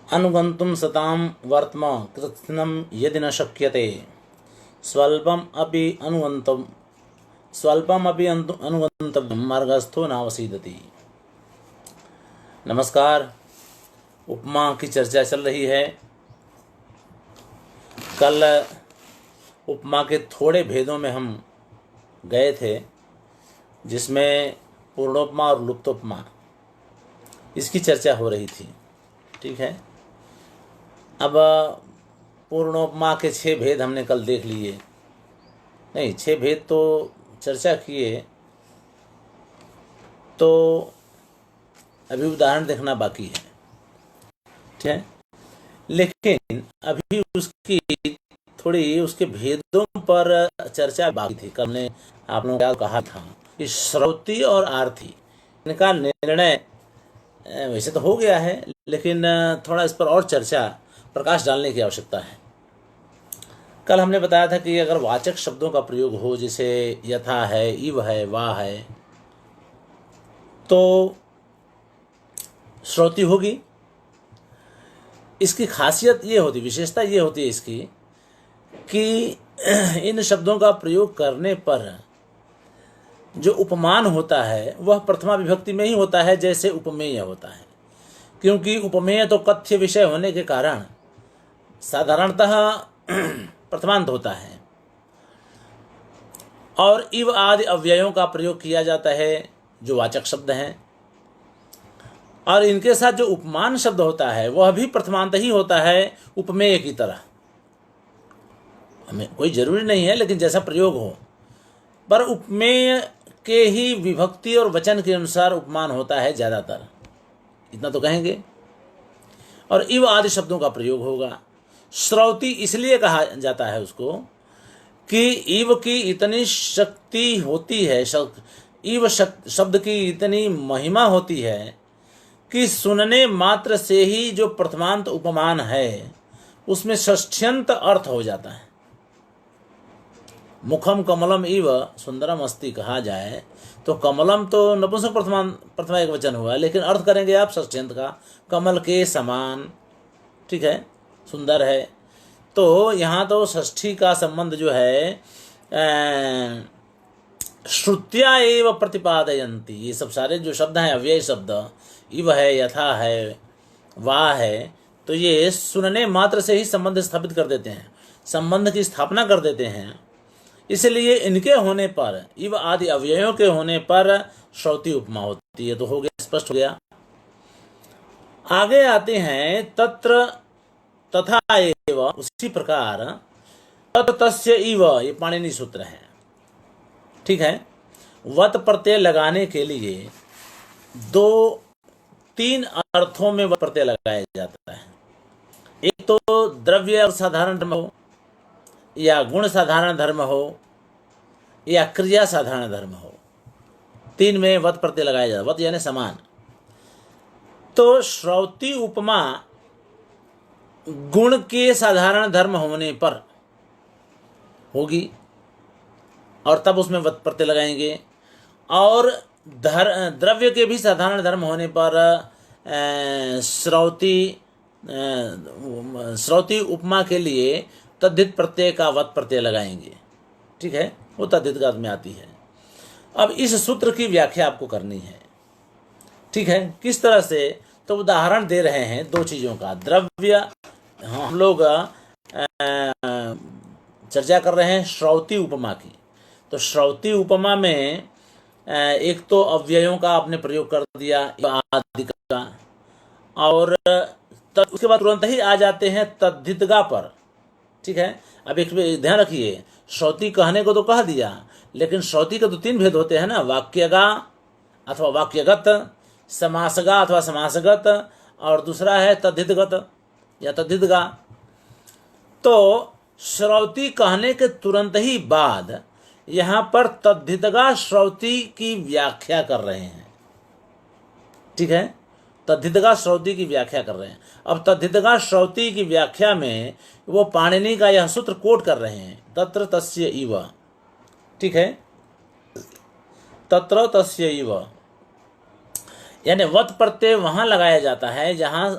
अनुगंतुं सतां वर्त्म कृत्स्नं यदि न शक्यते स्वल्पमपि अनुगंतव्यं मार्गस्थो नावसीदति। नमस्कार। उपमा की चर्चा चल रही है। कल उपमा के थोड़े भेदों में हम गए थे, जिसमें पूर्णोपमा और लुप्तोपमा इसकी चर्चा हो रही थी। ठीक है। अब पूर्णोपमा के 6 भेद हमने कल देख लिए। नहीं, 6 भेद तो चर्चा किए, तो अभी उदाहरण देखना बाकी है। ठीक है। लेकिन अभी उसकी थोड़ी उसके भेदों पर चर्चा बाकी थी। कल ने आप लोगों को कहा था कि श्रौती और आर्थी, इनका निर्णय वैसे तो हो गया है, लेकिन थोड़ा इस पर और चर्चा, प्रकाश डालने की आवश्यकता है। कल हमने बताया था कि अगर वाचक शब्दों का प्रयोग हो, जैसे यथा है, इव है, वा है, तो श्रौती होगी। इसकी खासियत ये होती, विशेषता ये होती है इसकी कि इन शब्दों का प्रयोग करने पर जो उपमान होता है वह प्रथमा विभक्ति में ही होता है, जैसे उपमेय होता है। क्योंकि उपमेय तो कथ्य विषय होने के कारण साधारणतः प्रथमांत होता है, और इव आदि अव्ययों का प्रयोग किया जाता है जो वाचक शब्द हैं, और इनके साथ जो उपमान शब्द होता है वह भी प्रथमांत ही होता है, उपमेय की तरह। हमें कोई जरूरी नहीं है, लेकिन जैसा प्रयोग हो, पर उपमेय के ही विभक्ति और वचन के अनुसार उपमान होता है ज़्यादातर, इतना तो कहेंगे। और इव आदि शब्दों का प्रयोग होगा। श्रौती इसलिए कहा जाता है उसको कि इव की इतनी शक्ति होती है, इव शब्द की इतनी महिमा होती है कि सुनने मात्र से ही जो प्रथमांत उपमान है उसमें षष्ठ्यंत अर्थ हो जाता है। मुखम कमलम इव सुंदरम अस्ति कहा जाए तो कमलम तो नपुंसक प्रथमा एक वचन हुआ, लेकिन अर्थ करेंगे आप षष्ठ्यंत का, कमल के समान। ठीक है, सुंदर है। तो यहाँ तो षष्ठी का संबंध जो है श्रुत्या एव प्रतिपादयन्ति। ये सब सारे जो शब्द हैं, अव्यय शब्द, इव है, यथा है, वा है, तो ये सुनने मात्र से ही संबंध स्थापित कर देते हैं, संबंध की स्थापना कर देते हैं। इसलिए इनके होने पर, इव आदि अव्ययों के होने पर श्रौती उपमा होती है। तो हो गया, स्पष्ट हो गया। आगे आते हैं तत्र तथा एव, उसी प्रकार तत् तस्य इव, ये पाणिनि सूत्र है। ठीक है। वत प्रत्यय लगाने के लिए 2-3 अर्थों में वत प्रत्यय लगाया जाता है। एक तो द्रव्य और साधारण धर्म हो, या गुण साधारण धर्म हो, या क्रिया साधारण धर्म हो, 3 में वत प्रत्यय लगाया जाता है। वत यानी समान। तो श्रौती उपमा गुण के साधारण धर्म होने पर होगी, और तब उसमें वत प्रत्यय लगाएंगे। और द्रव्य के भी साधारण धर्म होने पर श्रौती उपमा के लिए तद्धित प्रत्यय का वत प्रत्यय लगाएंगे। ठीक है, वो तद्धित का में आती है। अब इस सूत्र की व्याख्या आपको करनी है। ठीक है, किस तरह से? तो उदाहरण दे रहे हैं 2 चीज़ों का। द्रव्य, हम लोग चर्चा कर रहे हैं श्रौती उपमा की। तो श्रौती उपमा में एक तो अव्ययों का आपने प्रयोग कर दिया, आदि का, और उसके बाद तुरंत ही आ जाते हैं तद्धितगा पर। ठीक है। अब एक ध्यान रखिए, श्रौती कहने को तो कह दिया, लेकिन श्रौती के तो 3 भेद होते हैं ना, वाक्यगा अथवा वाक्यगत, समासगा अथवा समासगत, और दूसरा है तद्धितगत या तद्धितगा। तो श्रौती कहने के तुरंत ही बाद यहाँ पर तद्धितगा श्रौती की व्याख्या कर रहे हैं। ठीक है, तद्धितगा श्रौती की व्याख्या कर रहे हैं। अब तद्धितगा श्रौती की व्याख्या में वो पाणिनि का यह सूत्र कोट कर रहे हैं, तत्र तस्य इव। ठीक है, तत्र तस्य इव, यानी वत प्रत्यय वहां लगाया जाता है जहां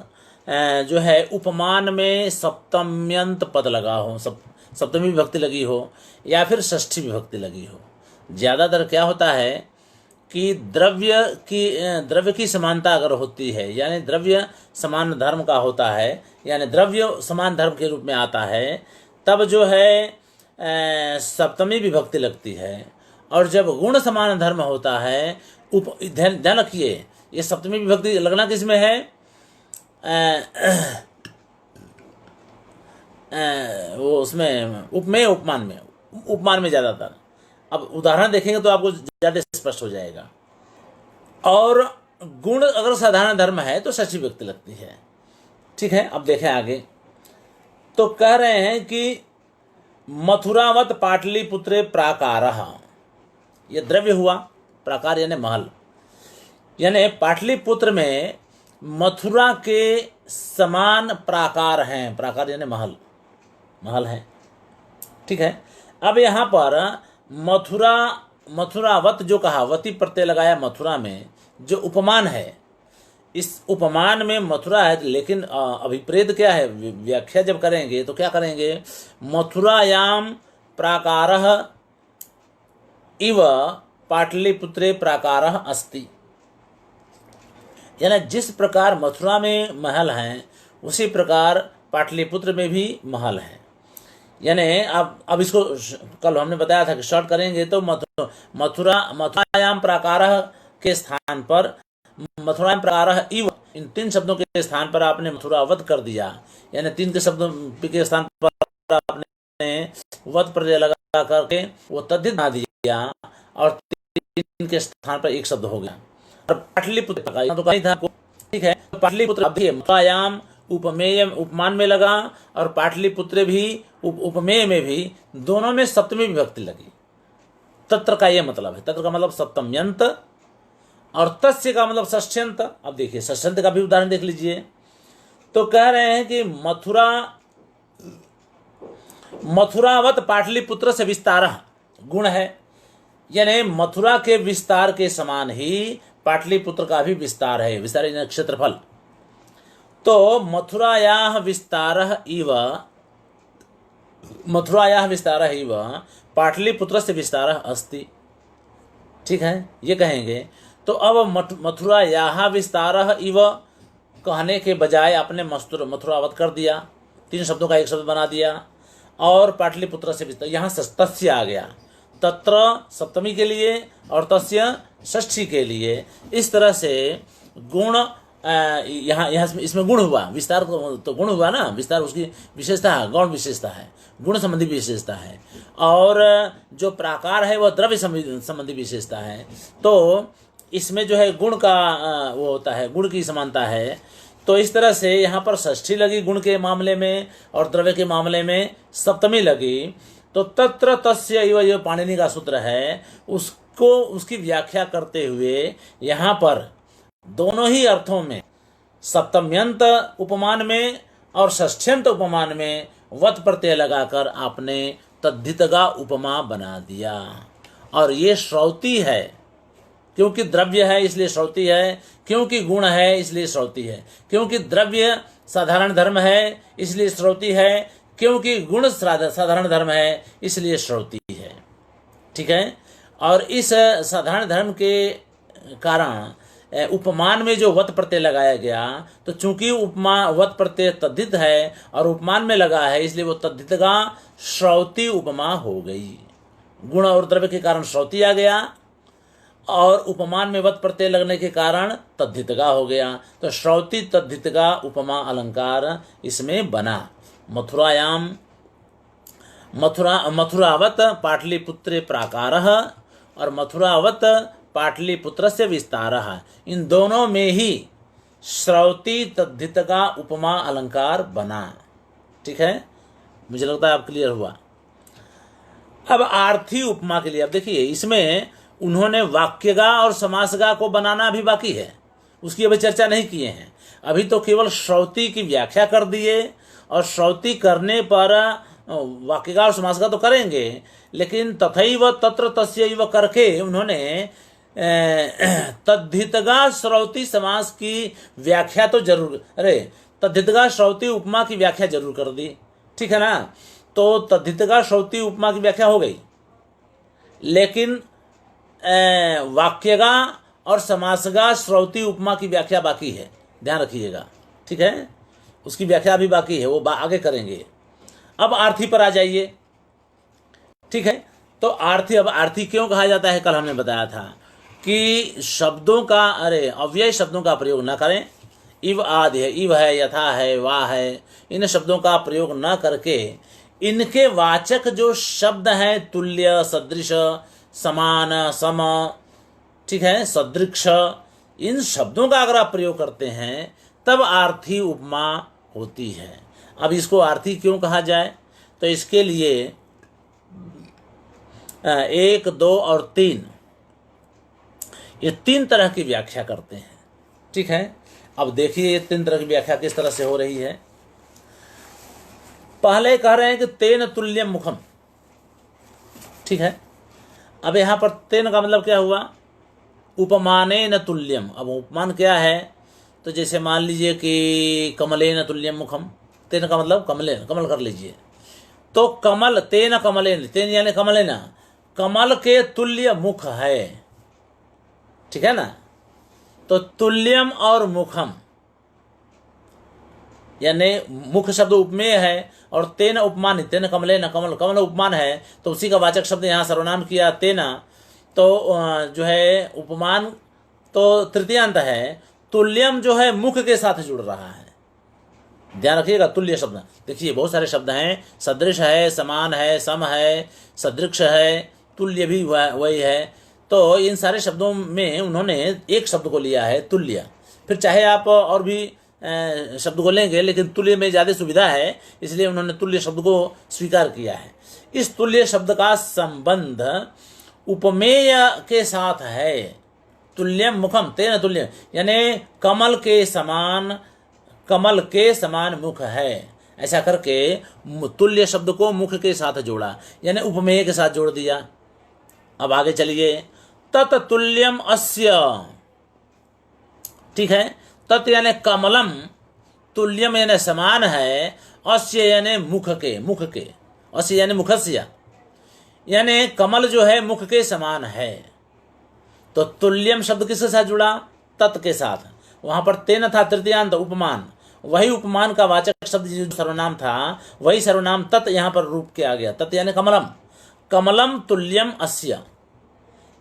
जो है उपमान में सप्तम्यंत पद लगा हो, सप्तमी विभक्ति लगी हो या फिर षष्ठी विभक्ति लगी हो। ज़्यादातर क्या होता है कि द्रव्य की समानता अगर होती है, यानी द्रव्य समान धर्म का होता है, यानी द्रव्य समान धर्म के रूप में आता है, तब जो है सप्तमी विभक्ति लगती है। और जब गुण समान धर्म होता है, ध्यान रखिए, ये सप्तमी विभक्ति लगना किस में है? वो उसमें उपमान में ज़्यादातर। अब उदाहरण देखेंगे तो आपको ज़्यादा स्पष्ट हो जाएगा। और गुण अगर साधारण धर्म है तो षष्ठी विभक्ति लगती है। ठीक है, अब देखें आगे। तो कह रहे हैं कि मथुरावत पाटलिपुत्रे प्राकारः, ये द्रव्य हुआ, प्राकार यानी महल, यानी पाटलिपुत्र में मथुरा के समान प्राकार हैं। प्राकार यानी महल है। ठीक है, अब यहाँ पर मथुरावत जो कहा, वती प्रत्यय लगाया मथुरा में, जो उपमान है, इस उपमान में मथुरा है, लेकिन अभिप्रेत क्या है? व्याख्या जब करेंगे तो क्या करेंगे? मथुरायाम प्राकारः इव पाटलिपुत्रे प्राकारः अस्ति, यानी जिस प्रकार मथुरा में महल हैं उसी प्रकार पाटलिपुत्र में भी महल हैं। यानी अब इसको कल हमने बताया था कि शॉर्ट करेंगे तो मथुरायाम प्राकारः के स्थान पर मथुरायाम प्राकारः इव, इन 3 शब्दों के स्थान पर आपने मथुरावत कर दिया, यानी 3 के शब्दों के स्थान पर आपने वत प्रत्यय लगा करके वो तद्धित बना दिया और 3 के स्थान पर एक शब्द हो गया। और पाटलिपुत्र का तो कहीं था, ठीक है, पाटलिपुत्र अब देखिए मथुरायाम उपमेय उपमान में लगा और पाटलिपुत्र भी उपमेय में भी, दोनों में सप्तमी विभक्ति लगी। तत्र का ये मतलब है, तत्र का मतलब सप्तम्यंत और तस्य का मतलब षष्ठ्यंत। अब देखिए षष्ठ्यंत का भी उदाहरण देख लीजिए। तो कह रहे हैं कि मथुरावत पाटलिपुत्र से विस्तार गुण है, यानी मथुरा के विस्तार के समान ही पाटलिपुत्र का भी विस्तार है, विस्तार यानी क्षेत्रफल। तो मथुरायाः विस्तारः इव पाटलिपुत्रस्य विस्तारः अस्ति। ठीक है, ये कहेंगे। तो अब मथुरायाः विस्तारः इव कहने के बजाय आपने मथुरावत कर दिया, 3 शब्दों का एक शब्द बना दिया, और पाटलिपुत्र से विस्तार, यहाँ तस्य आ गया, तत्र सप्तमी के लिए और तस्य षष्ठी के लिए। इस तरह से गुण यहाँ इसमें गुण हुआ, विस्तार तो गुण हुआ ना, विस्तार उसकी विशेषता है, गौण विशेषता है, गुण संबंधी विशेषता है, और जो प्राकार है वह द्रव्य संबंधी विशेषता है। तो इसमें जो है गुण का वो होता है, गुण की समानता है। तो इस तरह से यहाँ पर षष्ठी लगी गुण के मामले में और द्रव्य के मामले में सप्तमी लगी। तो तत्र तस्य इव, जो पाणिनि का सूत्र है, उसकी व्याख्या करते हुए यहाँ पर दोनों ही अर्थों में, सप्तम्यंत उपमान में और षष्ठ्यंत उपमान में वत प्रत्यय लगाकर आपने तद्धितगा उपमा बना दिया। और ये श्रौती है, क्योंकि द्रव्य है इसलिए श्रौती है, क्योंकि गुण है इसलिए श्रौती है, क्योंकि द्रव्य साधारण धर्म है इसलिए श्रौती है, क्योंकि गुण साधारण धर्म है इसलिए श्रौती है। ठीक है, और इस साधारण धर्म के कारण उपमान में जो वत प्रत्यय लगाया गया, तो चूंकि वत प्रत्यय तद्धित है और उपमान में लगा है, इसलिए वो तद्धितगा श्रौती उपमा हो गई। गुण और द्रव्य के कारण श्रौती आ गया और उपमान में वत प्रत्यय लगने के कारण तद्धितगा हो गया। तो श्रौती तद्धितगा उपमा अलंकार इसमें बना। मथुरावत पाटलिपुत्रे प्राकारः और मथुरावत पाटलिपुत्र से विस्तारः, इन दोनों में ही श्रौती तद्धितगा उपमा अलंकार बना। ठीक है, मुझे लगता है आप क्लियर हुआ। अब आर्थी उपमा के लिए अब देखिए, इसमें उन्होंने वाक्यगा और समासगा को बनाना अभी बाकी है, उसकी अभी चर्चा नहीं किए हैं। अभी तो केवल श्रौती की व्याख्या कर दिए, और श्रौती करने पर वाक्यगा और समासगा तो करेंगे, लेकिन तथैव तत्र तस्यैव करके उन्होंने तद्धितगा श्रौती समास की व्याख्या तो जरूर, अरे तद्धितगा श्रौती उपमा की व्याख्या जरूर कर दी, ठीक है ना। तो तद्धितगा श्रौती उपमा की व्याख्या हो गई, लेकिन वाक्यगा और समासगा श्रौती उपमा की व्याख्या बाकी है, ध्यान रखिएगा, ठीक है। उसकी व्याख्या भी बाकी है, वो आगे करेंगे। अब आर्थी पर आ जाइए, ठीक है। तो आर्थी, अब आर्थी क्यों कहा जाता है, कल हमने बताया था कि शब्दों का, अव्यय शब्दों का प्रयोग न करें। इव आदि है, इव है, यथा है, वाह है, इन शब्दों का प्रयोग न करके इनके वाचक जो शब्द हैं, तुल्य, सदृश, समान, सम, ठीक है, सदृक्ष, इन शब्दों का अगर आप प्रयोग करते हैं तब आर्थी उपमा होती है। अब इसको आर्थी क्यों कहा जाए, तो इसके लिए 1, 2 और 3, ये 3 तरह की व्याख्या करते हैं, ठीक है। अब देखिए ये 3 तरह की व्याख्या किस तरह से हो रही है। पहले कह रहे हैं कि तेन तुल्यम मुखम, ठीक है। अब यहां पर तेन का मतलब क्या हुआ, उपमाने न तुल्यम। अब उपमान क्या है, तो जैसे मान लीजिए कि कमले न तुल्यम मुखम, तेन का मतलब कमले, कमल कर लीजिए। तो कमल, तेन कमलेन, तेन यानी कमलेना, कमल के तुल्य मुख है, ठीक है ना। तो तुल्यम और मुखम, यानी मुख शब्द उपमेय है और तेन उपमान, तेन कमलेन, कमल, कमल उपमान है, तो उसी का वाचक शब्द यहाँ सर्वनाम किया तेना, तो जो है उपमान तो तृतीयांत है, तुल्यम जो है मुख के साथ जुड़ रहा है, ध्यान रखिएगा। तुल्य शब्द देखिए बहुत सारे शब्द हैं, सदृश है, समान है, सम है, सदृक्ष है, तुल्य भी वही है। तो इन सारे शब्दों में उन्होंने एक शब्द को लिया है, तुल्य। फिर चाहे आप और भी शब्द को लेंगे, लेकिन तुल्य में ज़्यादा सुविधा है, इसलिए उन्होंने तुल्य शब्द को स्वीकार किया है। इस तुल्य शब्द का संबंध उपमेय के साथ है, तुल्यम मुखम तेन तुल्यम, यानी कमल के समान, कमल के समान मुख है, ऐसा करके तुल्य शब्द को मुख के साथ जोड़ा, यानी उपमेय के साथ जोड़ दिया। अब आगे चलिए, तत् तुल्यम अस्य, ठीक है। तत् यानी कमलम, तुल्यम यानी समान है, अस्य यानी मुख के, मुख के, अस्य यानी मुखस्य, यानी कमल जो है मुख के समान है। तो तुल्यम शब्द किसके साथ जुड़ा, तत् के साथ। वहां पर तेन था तृतीयांत उपमान, वही उपमान का वाचक शब्द जो सर्वनाम था वही सर्वनाम तत् यहाँ पर रूप किया गया। तत् यानी कमलम, कमलम तुल्यम अस्य,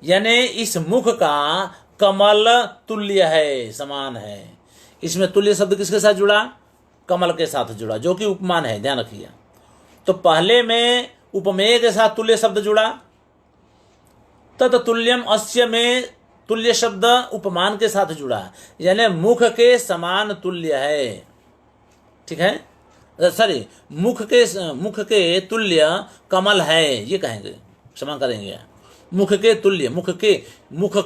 यानी इस मुख का कमल तुल्य है, समान है। इसमें तुल्य शब्द किसके साथ जुड़ा, कमल के साथ जुड़ा, जो कि उपमान है, ध्यान रखिए। तो पहले में उपमेय के साथ तुल्य शब्द जुड़ा, तत् तुल्यम अस्य में तुल्य शब्द उपमान के साथ जुड़ा, यानी मुख के समान तुल्य है, ठीक है। सॉरी, मुख के तुल्य कमल है, ये कहेंगे, क्षमा करेंगे। मुख के तुल्य, मुख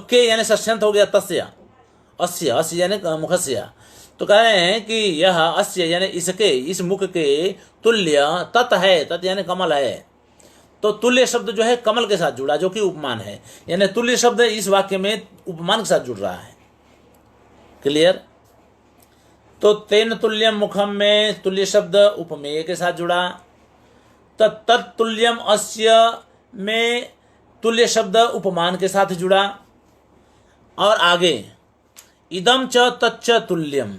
के यानी षष्ठ्यंत हो गया तस्य, अस्य, अस्य यानी मुखस्य। तो कह रहे हैं कि यह अस्य यानी इसके, इस मुख के तुल्य तत् है, तत् यानी कमल है। तो तुल्य शब्द जो है कमल के साथ जुड़ा, जो कि उपमान है, यानी तुल्य शब्द इस वाक्य में उपमान के साथ जुड़ रहा है। क्लियर। तो तेन तुल्यम मुखम में तुल्य शब्द उपमेय के साथ जुड़ा, तत्तुल्यम अस्य में तुल्य शब्द उपमान के साथ जुड़ा। और आगे इदम च तच्च तुल्यम,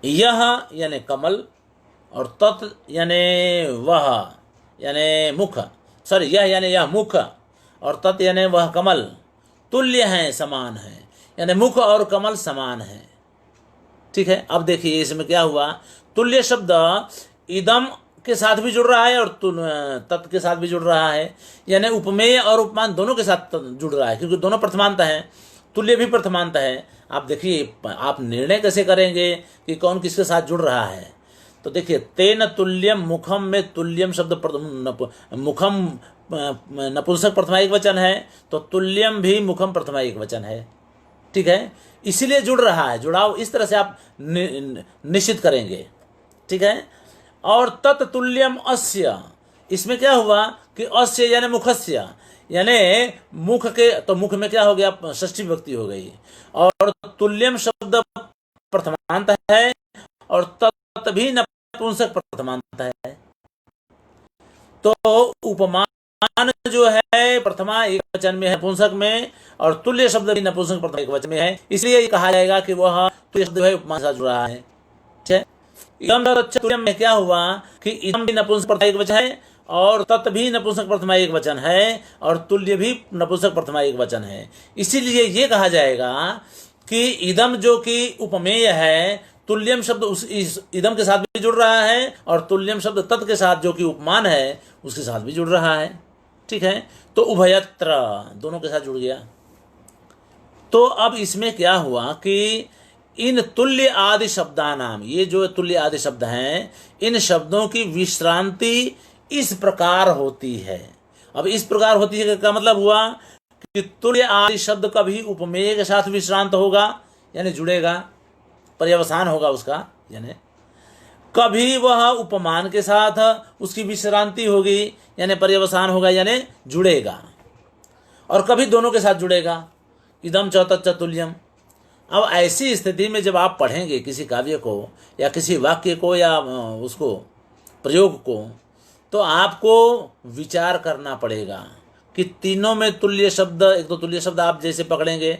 यह यानी कमल और तत् यानी वह यानी मुख, सॉरी यह यानी यह मुख और तत् यानी वह कमल, तुल्य हैं, समान है, यानी मुख और कमल समान है, ठीक है। अब देखिए इसमें क्या हुआ, तुल्य शब्द इदम के साथ भी जुड़ रहा है और तत् के साथ भी जुड़ रहा है, यानी उपमेय और उपमान दोनों के साथ जुड़ रहा है, क्योंकि दोनों प्रथमांत हैं, तुल्य भी प्रथमांत है। आप देखिए आप निर्णय कैसे करेंगे कि कौन किसके साथ जुड़ रहा है। तो देखिए तेन तुल्यम मुखम में तुल्यम शब्द मुखम नपुंसक प्रथमा एक वचन है, तो तुल्यम भी मुखम प्रथमा एक वचन है, ठीक है। इसीलिए जुड़ रहा है, जुड़ाव इस तरह से आप निश्चित करेंगे, ठीक है। और तत्तुल्यम अस्य, इसमें क्या हुआ कि अस्य यानी मुखस्य, यानी मुख के, तो मुख में क्या हो गया, षष्ठी विभक्ति हो गई। और तुल्यम शब्द प्रथमांत है और तत् भी नपुंसक प्रथमांत है। तो उपमान जो है प्रथमा एक वचन में है नपुंसक में, और तुल्य शब्द भी नपुंसक प्रथमा एक वचन में है, इसलिए ये कहा जाएगा कि वह तुल्य शब्द है उपमान के साथ जुड़ रहा है। ठीक है, इदम तत् तुल्यम में क्या हुआ कि इदम भी नपुंसक प्रथमा एक वचन है, और तत् भी नपुंसक प्रथमा एक वचन है, और तुल्य भी नपुंसक प्रथमा एक वचन है। इसीलिए ये कहा जाएगा कि इदम जो कि उपमेय है, तुल्यम शब्द इस इदम के साथ भी जुड़ रहा है, और तुल्यम शब्द तत् के साथ जो कि उपमान है उसके साथ भी जुड़ रहा है। ठीक है, तो उभयत्र दोनों के साथ जुड़ गया। तो अब इसमें क्या हुआ कि इन तुल्य आदि शब्दानाम, ये जो तुल्य आदि शब्द हैं, इन शब्दों की विश्रांति इस प्रकार होती है। अब इस प्रकार होती है का मतलब हुआ कि तुल्य आदि शब्द कभी उपमेय के साथ विश्रांत होगा यानी जुड़ेगा, पर्यवसान होगा उसका, यानी कभी वह उपमान के साथ उसकी विश्रांति होगी यानी पर्यवसान होगा यानी जुड़ेगा, और कभी दोनों के साथ जुड़ेगा, इदम च तच्च तुल्यम। अब ऐसी स्थिति में जब आप पढ़ेंगे किसी काव्य को या किसी वाक्य को या उसको प्रयोग को, तो आपको विचार करना पड़ेगा कि तीनों में तुल्य शब्द, एक तो तुल्य शब्द आप जैसे पकड़ेंगे,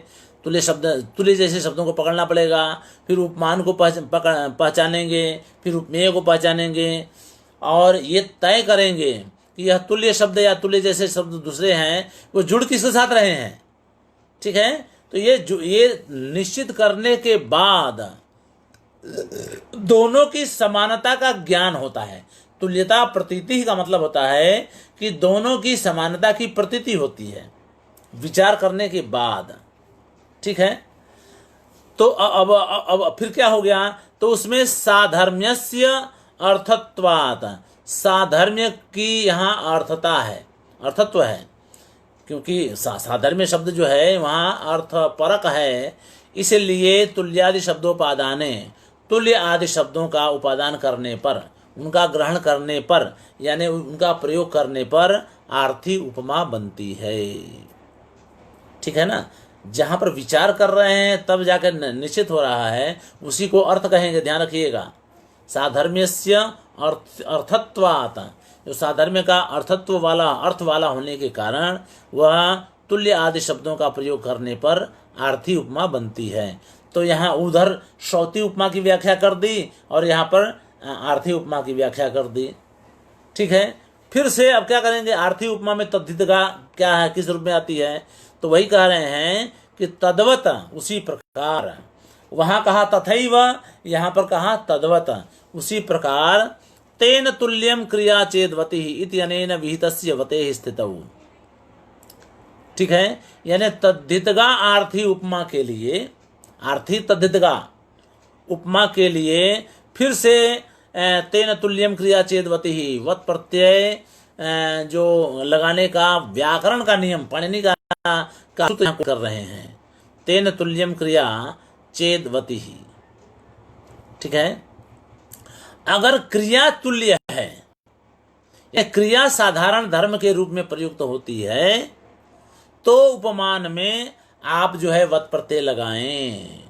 तुल्य जैसे शब्दों को पकड़ना पड़ेगा, फिर उपमान को पहचानेंगे, फिर उपमेय को पहचानेंगे, और ये तय करेंगे कि यह तुल्य शब्द या तुल्य जैसे शब्द दूसरे हैं वो जुड़ किसके साथ रहे हैं। ठीक है, तो ये निश्चित करने के बाद दोनों की समानता का ज्ञान होता है। तुल्यता प्रतीति का मतलब होता है कि दोनों की समानता की प्रतीति होती है विचार करने के बाद। ठीक है, तो अब फिर क्या हो गया, तो उसमें साधर्म्यस्य अर्थत्वात्, साधर्म्य की यहाँ अर्थता है, अर्थत्व है, क्योंकि साधर्म्य शब्द जो है वहाँ अर्थ परक है, इसलिए तुल्यादि शब्दोपादाने, तुल्य आदि शब्दों का उपादान करने पर, उनका ग्रहण करने पर यानी उनका प्रयोग करने पर आर्थी उपमा बनती है। ठीक है ना, जहाँ पर विचार कर रहे हैं तब जाकर निश्चित हो रहा है, उसी को अर्थ कहेंगे, ध्यान रखिएगा। साधर्म्यस्य अर्थत्वात्, जो साधर्म्य का अर्थत्व वाला, अर्थ वाला होने के कारण वह तुल्य आदि शब्दों का प्रयोग करने पर आर्थी उपमा बनती है। तो यहाँ उधर श्रौती उपमा की व्याख्या कर दी और यहाँ पर आर्थी उपमा की व्याख्या कर दी। ठीक है, फिर से अब क्या करेंगे, आर्थी उपमा में तद्धित का क्या है, किस रूप में आती है, तो वही कह रहे हैं कि तद्वत, उसी प्रकार, वहाँ कहा तथैव, यहाँ पर कहा तद्वत, उसी प्रकार, तेन तुल्यम क्रिया चेदवति इत्यनेन विहितस्य वतेः स्थितौ। ठीक है, यानी तद्धितगा आर्थी उपमा के लिए, आर्थी तद्धितगा उपमा के लिए फिर से तेन तुल्यम क्रिया चेदवति, वत प्रत्यय जो लगाने का व्याकरण का नियम, पाणिनि का सूत्र यहाँ कर रहे हैं, तेन तुल्यम क्रिया चेदवति। ठीक है, अगर क्रिया तुल्य है या क्रिया साधारण धर्म के रूप में प्रयुक्त होती है तो उपमान में आप जो है वत प्रत्यय लगाएं,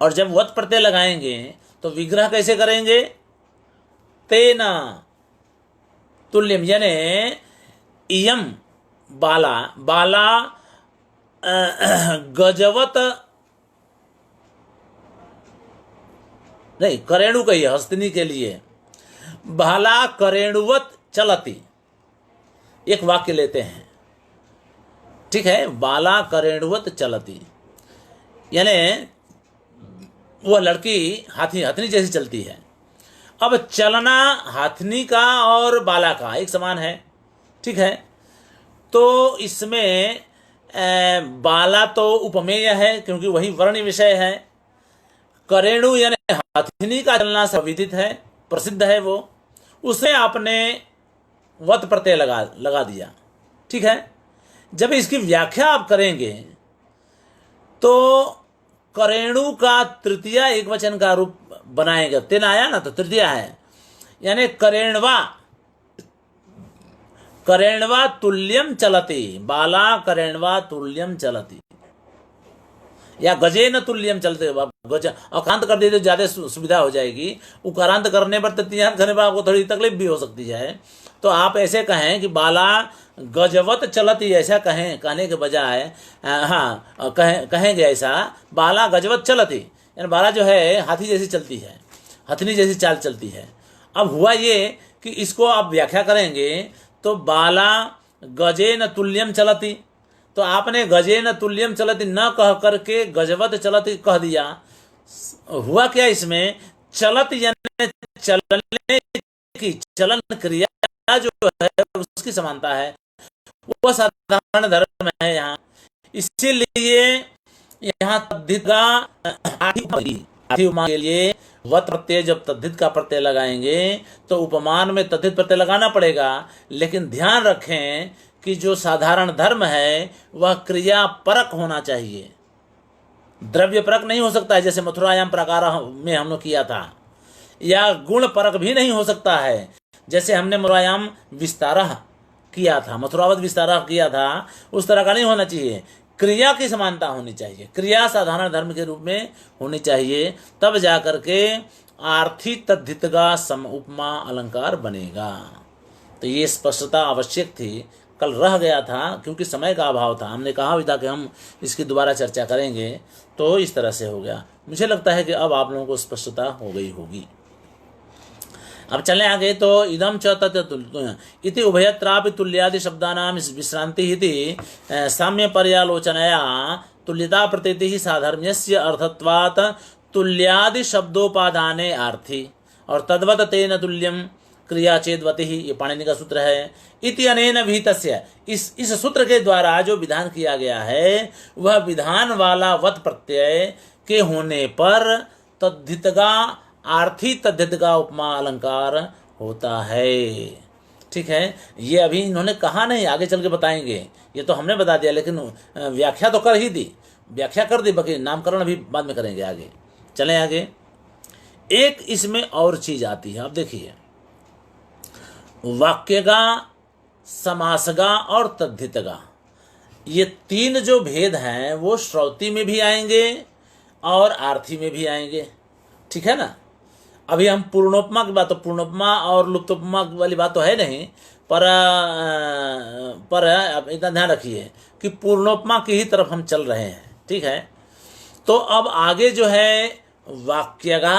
और जब वत प्रत्यय लगाएंगे तो विग्रह कैसे करेंगे, तेना तुल्यम, यानी इयम बाला, बाला गजवत नहीं, करेणु कही हस्तिनी के लिए, बाला करेणुवत चलती, एक वाक्य लेते हैं। ठीक है, बाला करेणुवत चलती, यानी वह लड़की हथनी जैसी चलती है। अब चलना हथनी का और बाला का एक समान है। ठीक है, तो इसमें बाला तो उपमेय है क्योंकि वही वर्ण विषय है, करेणु यानी हथनी का चलना सर्वविदित है, प्रसिद्ध है, वो उसे आपने वत प्रत्यय लगा दिया। ठीक है, जब इसकी व्याख्या आप करेंगे तो करेणु का तृतीय एक वचन का रूप बनाएगा, तेन आया ना तो तृतीय है, यानी करेणवा, करेणवा तुल्यम चलती, बाला करेणवा तुल्यम चलती, या गजेन तुल्यम चलते, गज अकांत कर दिए तो ज्यादा सुविधा हो जाएगी। उकारांत करने पर, तृतीयांत करने पर आपको थोड़ी तकलीफ भी हो सकती है। तो आप ऐसे कहें कि बाला गजवत चलती, ऐसा कहें, कहने के बजाय हाँ कहेंगे ऐसा, बाला गजवत चलती, यानी बाला जो है हाथी जैसी चलती है, हथनी जैसी चाल चलती है। अब हुआ ये कि इसको आप व्याख्या करेंगे तो बाला गजेन तुल्यम चलती, तो आपने गजेन तुल्यम चलती न कह करके गजवत चलती कह दिया। हुआ क्या इसमें, चलत यानी चलने की, चलन क्रिया जो है उसकी समानता है, वो साधारण धर्म है यहाँ। इसीलिए यहाँ तद्धित का आठी उपमा के लिए वत प्रत्यय, जब तद्धित का प्रत्यय लगाएंगे तो उपमान में तद्धित प्रत्यय लगाना पड़ेगा। लेकिन ध्यान रखें कि जो साधारण धर्म है वह क्रिया परक होना चाहिए, द्रव्य परक नहीं हो सकता है, जैसे मथुरायाम प्रकार में हम लोग किया था। या गुण परक भी नहीं हो सकता है, जैसे हमने मथुरायाम विस्तारः किया था, मथुरावत विस्तारः किया था, उस तरह का नहीं होना चाहिए। क्रिया की समानता होनी चाहिए, क्रिया साधारण धर्म के रूप में होनी चाहिए, तब जाकर के आर्थी तद्धित का सम उपमा अलंकार बनेगा। तो ये स्पष्टता आवश्यक थी, कल रह गया था क्योंकि समय का अभाव था। हमने कहा भी था कि हम इसकी दोबारा चर्चा करेंगे, तो इस तरह से हो गया। मुझे लगता है कि अब आप लोगों को स्पष्टता हो गई होगी। अब चलें आगे। तो इदम च तत् इति उभयत्रापि तुल्यादि शब्दानां विश्रांति इति साम्य पर्यालोचनया तुल्यता प्रतीति ही साधर्म्यस्य अर्थत्वात् तुल्यादि शब्दोपादाने आर्थी और तद्वत तेन तुल्यम क्रिया चेदवति ही, ये पाणिनि का सूत्र है। इति अनेन विहितस्य, इस सूत्र के द्वारा जो विधान किया गया है वह विधान वाला वत प्रत्यय के होने पर तद्धितगा आर्थी तद्धितगा उपमा अलंकार होता है। ठीक है, ये अभी इन्होंने कहा नहीं, आगे चल के बताएंगे। ये तो हमने बता दिया, लेकिन व्याख्या तो कर ही दी, व्याख्या कर दी, बाकी नामकरण अभी बाद में करेंगे आगे। चलें आगे। एक इसमें और चीज आती है, अब देखिए, वाक्यगा, समासगा और तद्धितगा, ये तीन जो भेद हैं वो श्रौति में भी आएंगे और आर्थी में भी आएंगे। ठीक है ना। अभी हम पूर्णोपमा की बात, तो पूर्णोपमा और लुप्तोपमा वाली बात तो है नहीं, पर अब इतना ध्यान रखिए कि पूर्णोपमा की ही तरफ हम चल रहे हैं। ठीक है, तो अब आगे जो है वाक्यगा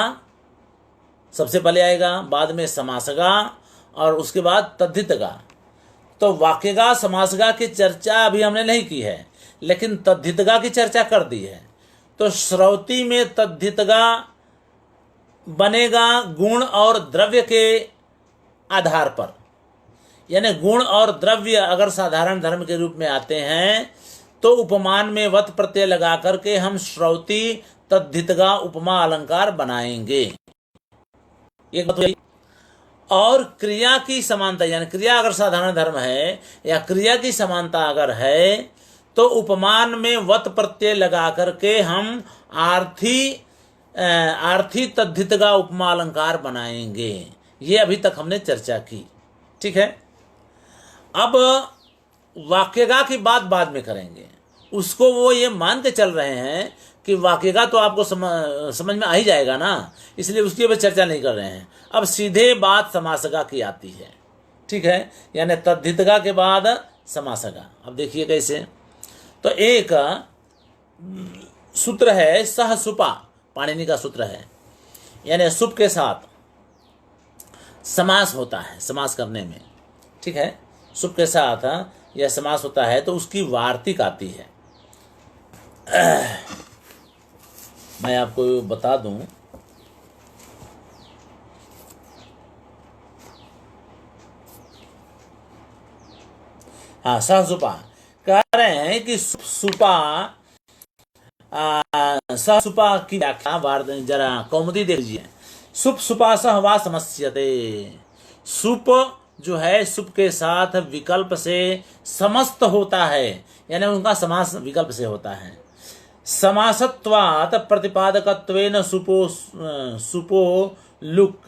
सबसे पहले आएगा, बाद में समासगा और उसके बाद तद्धितगा। तो वाक्यगा समासगा की चर्चा अभी हमने नहीं की है, लेकिन तद्धितगा की चर्चा कर दी है। तो श्रौति में तद्धितगा बनेगा गुण और द्रव्य के आधार पर, यानी गुण और द्रव्य अगर साधारण धर्म के रूप में आते हैं तो उपमान में वत प्रत्यय लगा करके हम श्रौति तद्धितगा उपमा अलंकार बनाएंगे। एक बात। और क्रिया की समानता, यानी क्रिया अगर साधारण धर्म है या क्रिया की समानता अगर है तो उपमान में वत प्रत्यय लगा करके हम आर्थी तद्धितगा उपमा अलंकार बनाएंगे। ये अभी तक हमने चर्चा की। ठीक है, अब वाक्यगा की बात बाद में करेंगे। उसको वो ये मान के चल रहे हैं कि वाक्यगा तो आपको समझ में आ ही जाएगा ना, इसलिए उसकी अब चर्चा नहीं कर रहे हैं। अब सीधे बात समासगा की आती है। ठीक है, यानी तद्धितगा के बाद समासगा। अब देखिए कैसे। तो एक सूत्र है सह सुपा, पाणिनि का सूत्र है, यानी सुप के साथ समास होता है समास करने में। ठीक है, सुप के साथ यह समास होता है तो उसकी वार्तिक आती है। मैं आपको बता दूं, हाँ, सहसुपा कह रहे हैं कि सुपा, सहसुपा की व्याख्या जरा कौमुदी देख लीजिए। सुप सुपा सह वा समस्यते, सुप जो है सुप के साथ विकल्प से समस्त होता है, यानी उनका समास विकल्प से होता है। समासत्वात् प्रतिपादकत्वेन सुपो लुक।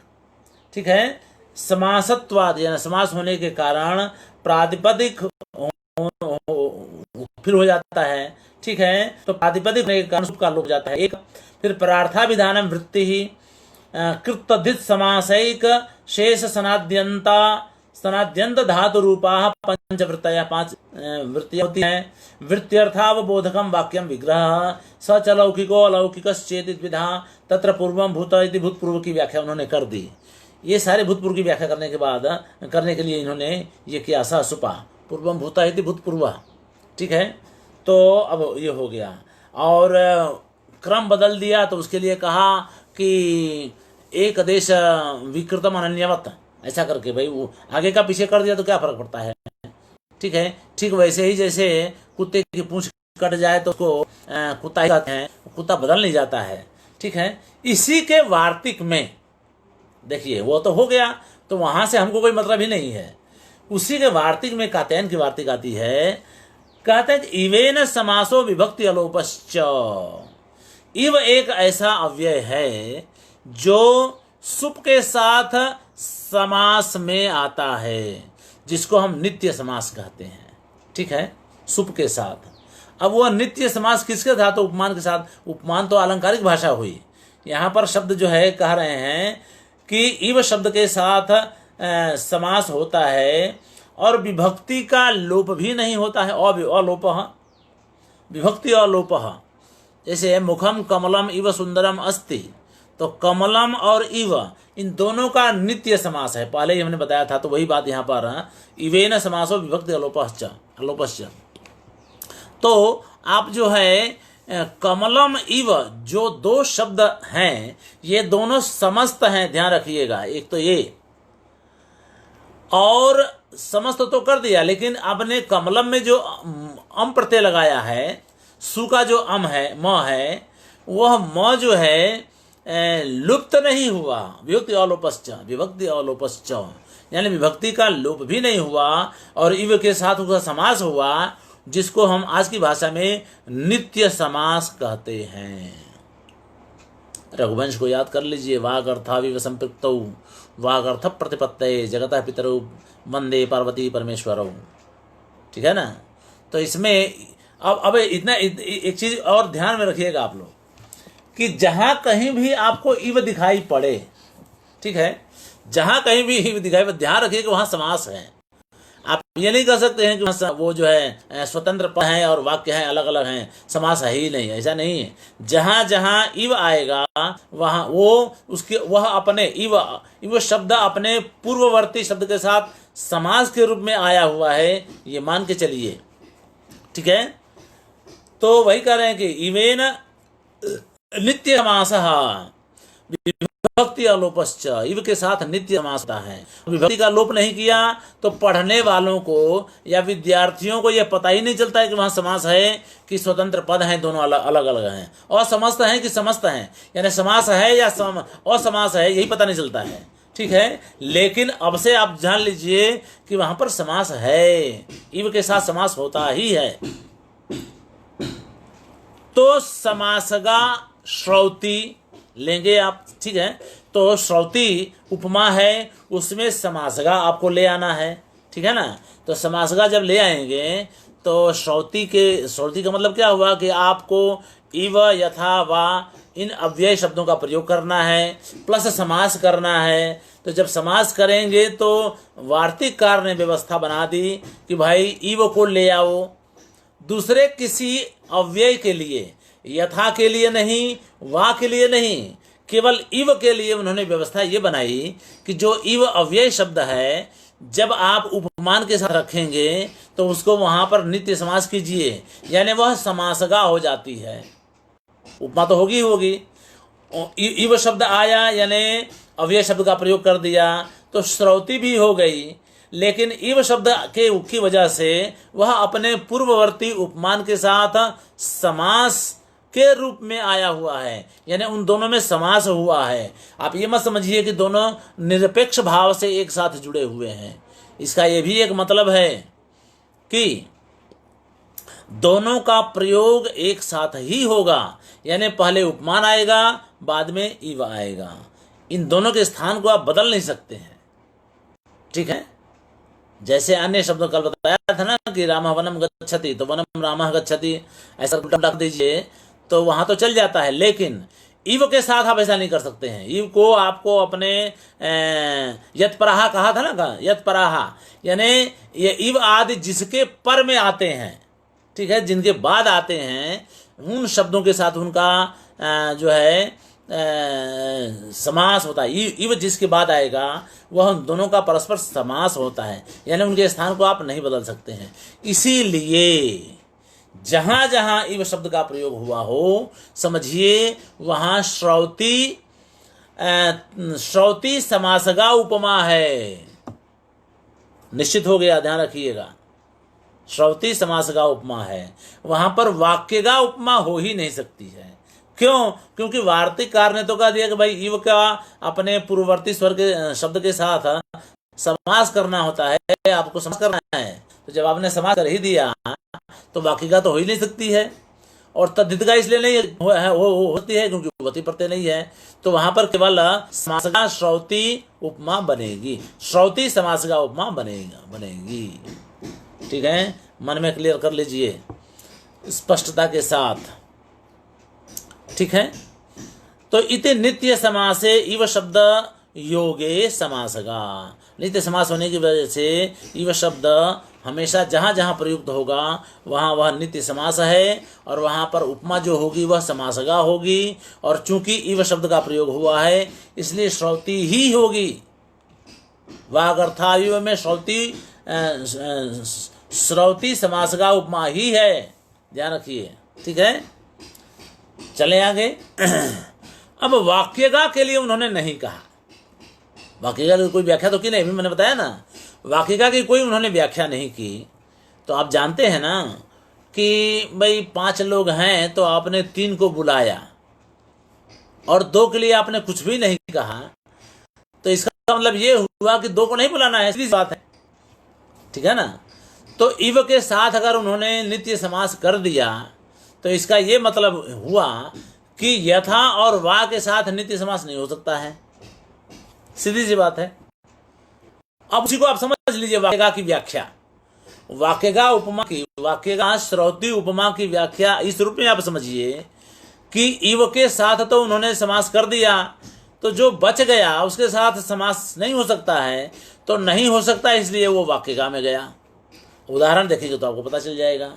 ठीक है, समासत्वात् यानी समास होने के कारण प्रातिपदिक फिर हो जाता है। ठीक है। तो प्रातिपदिक होने के कारण सुप का लोप हो जाता है एक। फिर प्रार्थाभिधानम वृत्ति ही कृतधित समासैक शेष सनाद्यंत धातु रूपा पंचवृत्तया, 5 वृत्तियां होती हैं। वृत्त्यर्थावबोधकम वाक्यम विग्रह स च लौकिको अलौकिकश्चेति द्विधा तत्र पूर्वम भूत इति भूतपूर्व की व्याख्या उन्होंने कर दी। ये सारे भूतपूर्व की व्याख्या करने के बाद करने के लिए इन्होंने ये किया स सुपा पूर्वम भूत इति भूतपूर्व, ठीक है। तो अब ये हो गया और क्रम बदल दिया तो उसके लिए कहा कि एक देश विकृतम अनन्यवत, ऐसा करके भाई वो आगे का पीछे कर दिया तो क्या फर्क पड़ता है, ठीक है। ठीक वैसे ही जैसे कुत्ते की पूंछ कट जाए तो उसको कुत्ता ही कहते हैं, कुत्ता बदल नहीं जाता है, ठीक है। इसी के वार्तिक में देखिए वो तो हो गया, तो वहां से हमको कोई मतलब ही नहीं है। उसी के वार्तिक में कात्यायन की वार्तिक आती है, कहते हैं इवेन समासो विभक्ति अलोपश्च। इव एक ऐसा अव्यय है जो सुप के साथ समास में आता है, जिसको हम नित्य समास कहते हैं, ठीक है, सुप के साथ। अब वह नित्य समास किसके साथ? तो उपमान के साथ। उपमान तो अलंकारिक भाषा हुई। यहाँ पर शब्द जो है कह रहे हैं कि इव शब्द के साथ समास होता है और विभक्ति का लोप भी नहीं होता है। अलोप, विभक्ति अलोप। जैसे मुखम कमलम इव सुंदरम अस्ति, तो कमलम और इव इन दोनों का नित्य समास है, पहले ही हमने बताया था। तो वही बात यहाँ पर इवेन समासो विभक्ति अलोपश्च। तो आप जो है कमलम इव जो दो शब्द हैं ये दोनों समस्त हैं, ध्यान रखिएगा। एक तो ये और समस्त तो कर दिया, लेकिन आपने कमलम में जो अम प्रत्यय लगाया है, सु का जो अम है म है, वह म जो है लुप्त नहीं हुआ। विभक्ति अलोपश्च यानी विभक्ति का लोप भी नहीं हुआ और इव के साथ उसका समास हुआ, जिसको हम आज की भाषा में नित्य समास कहते हैं। रघुवंश को याद कर लीजिए। वागर्थाविव संपृक्तौ वागर्थ प्रतिपत्तये जगतः पितरौ वंदे पार्वती परमेश्वरौ, ठीक है ना। तो इसमें अब इतना एक चीज और ध्यान में रखिएगा आप लोग कि जहां कहीं भी आपको इव दिखाई पड़े, ठीक है, जहां कहीं भी इव दिखाई पड़े, ध्यान रखिए कि वहां समास है। आप ये नहीं कह सकते हैं कि वो जो है स्वतंत्र पद है और वाक्य है अलग अलग हैं, समास है ही नहीं, ऐसा नहीं है। जहां जहां इव आएगा वहां वो उसके वह अपने इव शब्द अपने पूर्ववर्ती शब्द के साथ समास के रूप में आया हुआ है, ये मान के चलिए, ठीक है। तो वही कह रहे हैं कि इवेन नित्य समास विभक्ति अलोपश्च, इव के साथ नित्य समास होता है। विभक्ति का लोप नहीं किया तो पढ़ने वालों को या विद्यार्थियों को यह पता ही नहीं चलता है कि वहां समास है कि स्वतंत्र पद हैं, दोनों अलग अलग हैं, और समस्त हैं कि समस्त हैं, यानी समास है या असमास है, यही पता नहीं चलता है, ठीक है। लेकिन अब से आप जान लीजिए कि वहां पर समास है, इव के साथ समास होता ही है। तो समासगा श्रौति लेंगे आप, ठीक है। तो श्रौति उपमा है, उसमें समासगा आपको ले आना है, ठीक है ना। तो समासगा जब ले आएंगे तो श्रौति का मतलब क्या हुआ कि आपको इव यथा वा इन अव्यय शब्दों का प्रयोग करना है, प्लस समास करना है। तो जब समास करेंगे तो वार्तिककार ने व्यवस्था बना दी कि भाई इव को ले आओ दूसरे किसी अव्यय के लिए, यथा के लिए नहीं, वा के लिए नहीं, केवल इव के लिए उन्होंने व्यवस्था ये बनाई कि जो इव अव्यय शब्द है जब आप उपमान के साथ रखेंगे तो उसको वहां पर नित्य समास कीजिए, यानी वह समासगा हो जाती है। उपमा तो होगी, इव शब्द आया यानी अव्यय शब्द का प्रयोग कर दिया तो श्रौति भी हो गई, लेकिन इव शब्द की वजह से वह अपने पूर्ववर्ती उपमान के साथ समास के रूप में आया हुआ है, यानी उन दोनों में समास हुआ है। आप ये मत समझिए कि दोनों निरपेक्ष भाव से एक साथ जुड़े हुए हैं। इसका ये भी एक मतलब है कि दोनों का प्रयोग एक साथ ही होगा, यानी पहले उपमान आएगा बाद में इव आएगा। इन दोनों के स्थान को आप बदल नहीं सकते हैं, ठीक है। जैसे अन्य शब्दों कल बताया था ना कि रामः वनम गच्छति, तो वनम रामः गच्छति ऐसा उल्टा दीजिए तो वहां तो चल जाता है, लेकिन इव के साथ आप ऐसा नहीं कर सकते हैं। इव को आपको अपने यत्पराहा कहा था ना, यत्पराहा यानी ये इव आदि जिसके पर में आते हैं, ठीक है, जिनके बाद आते हैं, उन शब्दों के साथ उनका जो है समास होता है। इव जिसके बाद आएगा वह उन दोनों का परस्पर समास होता है, यानी उनके स्थान को आप नहीं बदल सकते हैं। इसीलिए जहां जहां इव शब्द का प्रयोग हुआ हो, समझिए वहां श्रौती समासगा उपमा है। निश्चित हो गया, ध्यान रखिएगा, श्रौती समासगा उपमा है, वहां पर वाक्यगा उपमा हो ही नहीं सकती है। क्यों? क्योंकि वार्तिककार ने तो कह दिया कि भाई इव का अपने पूर्ववर्ती स्वर के शब्द के साथ समास करना होता है, आपको समास करना है। तो जब आपने समास कर ही दिया तो वाक्यगा तो हो ही नहीं सकती है, और तद्धितगा इसलिए नहीं होती है क्योंकि वती प्रत्यय नहीं है। तो वहां पर केवल समासगा श्रौती उपमा बनेगी, श्रौती समासगा उपमा बनेगी। ठीक है, मन में क्लियर कर लीजिए स्पष्टता के साथ। ठीक है, तो इति नित्य समासे इव शब्द योगे समासगा। नित्य समास होने की वजह से इव शब्द हमेशा जहाँ जहाँ प्रयुक्त होगा वहाँ वह नित्य समास है, और वहाँ पर उपमा जो होगी वह समासगा होगी। और चूंकि इव शब्द का प्रयोग हुआ है इसलिए श्रौती ही होगी। वागर्थायुव में श्रौती समासगा उपमा ही है, ध्यान रखिए। ठीक है, चले आगे। अब वाक्यगा के लिए उन्होंने नहीं कहा, वाक्यगा की कोई व्याख्या तो की नहीं, अभी मैंने बताया ना, वाक्यगा की कोई उन्होंने व्याख्या नहीं की। तो आप जानते हैं ना कि भाई 5 लोग हैं तो आपने 3 को बुलाया और 2 के लिए आपने कुछ भी नहीं कहा, तो इसका मतलब ये हुआ कि 2 को नहीं बुलाना है, सीधी बात है। ठीक है ना, तो इव के साथ अगर उन्होंने नित्य समास कर दिया तो इसका ये मतलब हुआ कि यथा और वा के साथ नित्य समास नहीं हो सकता है, सीधी सी बात है। अब उसी को आप समझ लीजिए, वाक्यगा की व्याख्या, वाक्यगा उपमा की, वाक्यगा श्रौती उपमा की व्याख्या इस रूप में आप समझिए कि इव के साथ तो उन्होंने समास कर दिया, तो जो बच गया उसके साथ समास नहीं हो सकता है, तो नहीं हो सकता इसलिए वो वाक्यगा में गया। उदाहरण देखेंगे तो आपको पता चल जाएगा।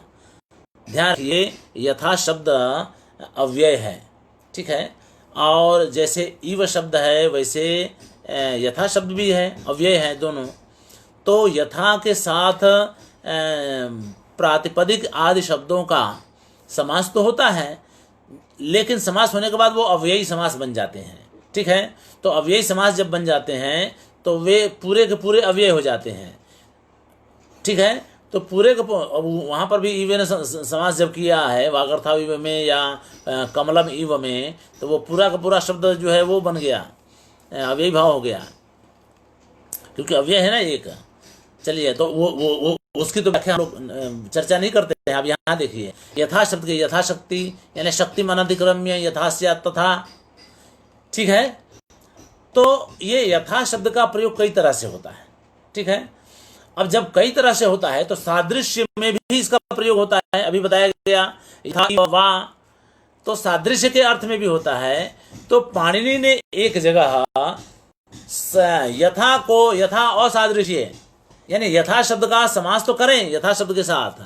ध्यान रखिए, यथा शब्द अव्यय है, ठीक है, और जैसे इव शब्द है वैसे यथा शब्द भी है, अव्यय है दोनों। तो यथा के साथ प्रातिपदिक आदि शब्दों का समास तो होता है, लेकिन समास होने के बाद वो अव्ययी समास बन जाते हैं। ठीक है, तो अव्ययी समास जब बन जाते हैं तो वे पूरे के पूरे अव्यय हो जाते हैं। ठीक है, तो पूरे को वहाँ पर भी इव ने समास जब किया है, वागर्था इव में या कमलम इव में, तो वो पूरा का पूरा शब्द जो है वो बन गया, अव्ययी भाव हो गया, क्योंकि अव्यय है ना एक। चलिए, तो वो उसकी तो व्याख्या हम लोग चर्चा नहीं करते हैं। अब यहाँ देखिए, यथा शब्द के यथाशक्ति यानी शक्ति अनतिक्रम्य यथास्या तथा। ठीक है, तो ये यथा शब्द का प्रयोग कई तरह से होता है। ठीक है, अब जब कई तरह से होता है तो सादृश्य में भी इसका प्रयोग होता है। अभी बताया गया यथा वा, तो सादृश्य के अर्थ में भी होता है। तो पाणिनि ने एक जगह यथा को यथा असादृश्य यानी यथा शब्द का समास तो करें यथा शब्द के साथ,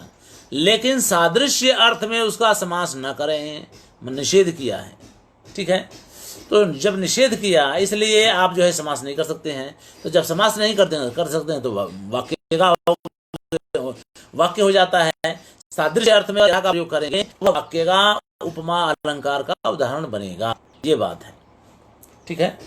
लेकिन सादृश्य अर्थ में उसका समास न करें, निषेध किया है। ठीक है, तो जब निषेध किया इसलिए आप जो है समास नहीं कर सकते हैं। तो जब समास नहीं कर सकते हैं तो वाक्य हो जाता है। सादृश्य अर्थ में का प्रयोग करेंगे वह वाक्य का उपमा अलंकार का उदाहरण बनेगा, ये बात है। ठीक है,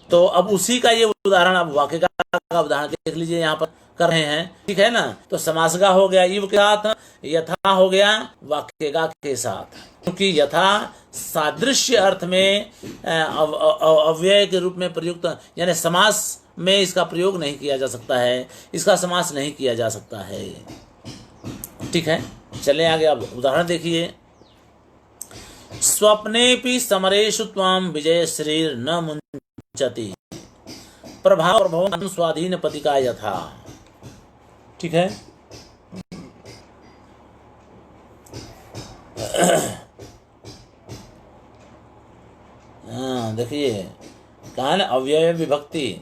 तो अब उसी का ये उदाहरण, अब वाक्य का उदाहरण देख लीजिए, यहाँ पर कर रहे हैं। ठीक है ना, तो समासगा हो गया इव के साथ, यथा हो गया वाक्यगा के साथ, क्योंकि यथा सादृश्य अर्थ में अव्यय के रूप में प्रयुक्त यानी समास में इसका प्रयोग नहीं किया जा सकता है, इसका समास नहीं किया जा सकता है। ठीक है, चले आगे। अब उदाहरण देखिए, स्वप्नेपि समरेषु त्वां विजयश्रीर न मुंचति प्रभाव प्रभव स्वाधीन पतिका यथा। ठीक है। हाँ देखिए, कहा है ना अव्यय विभक्ति,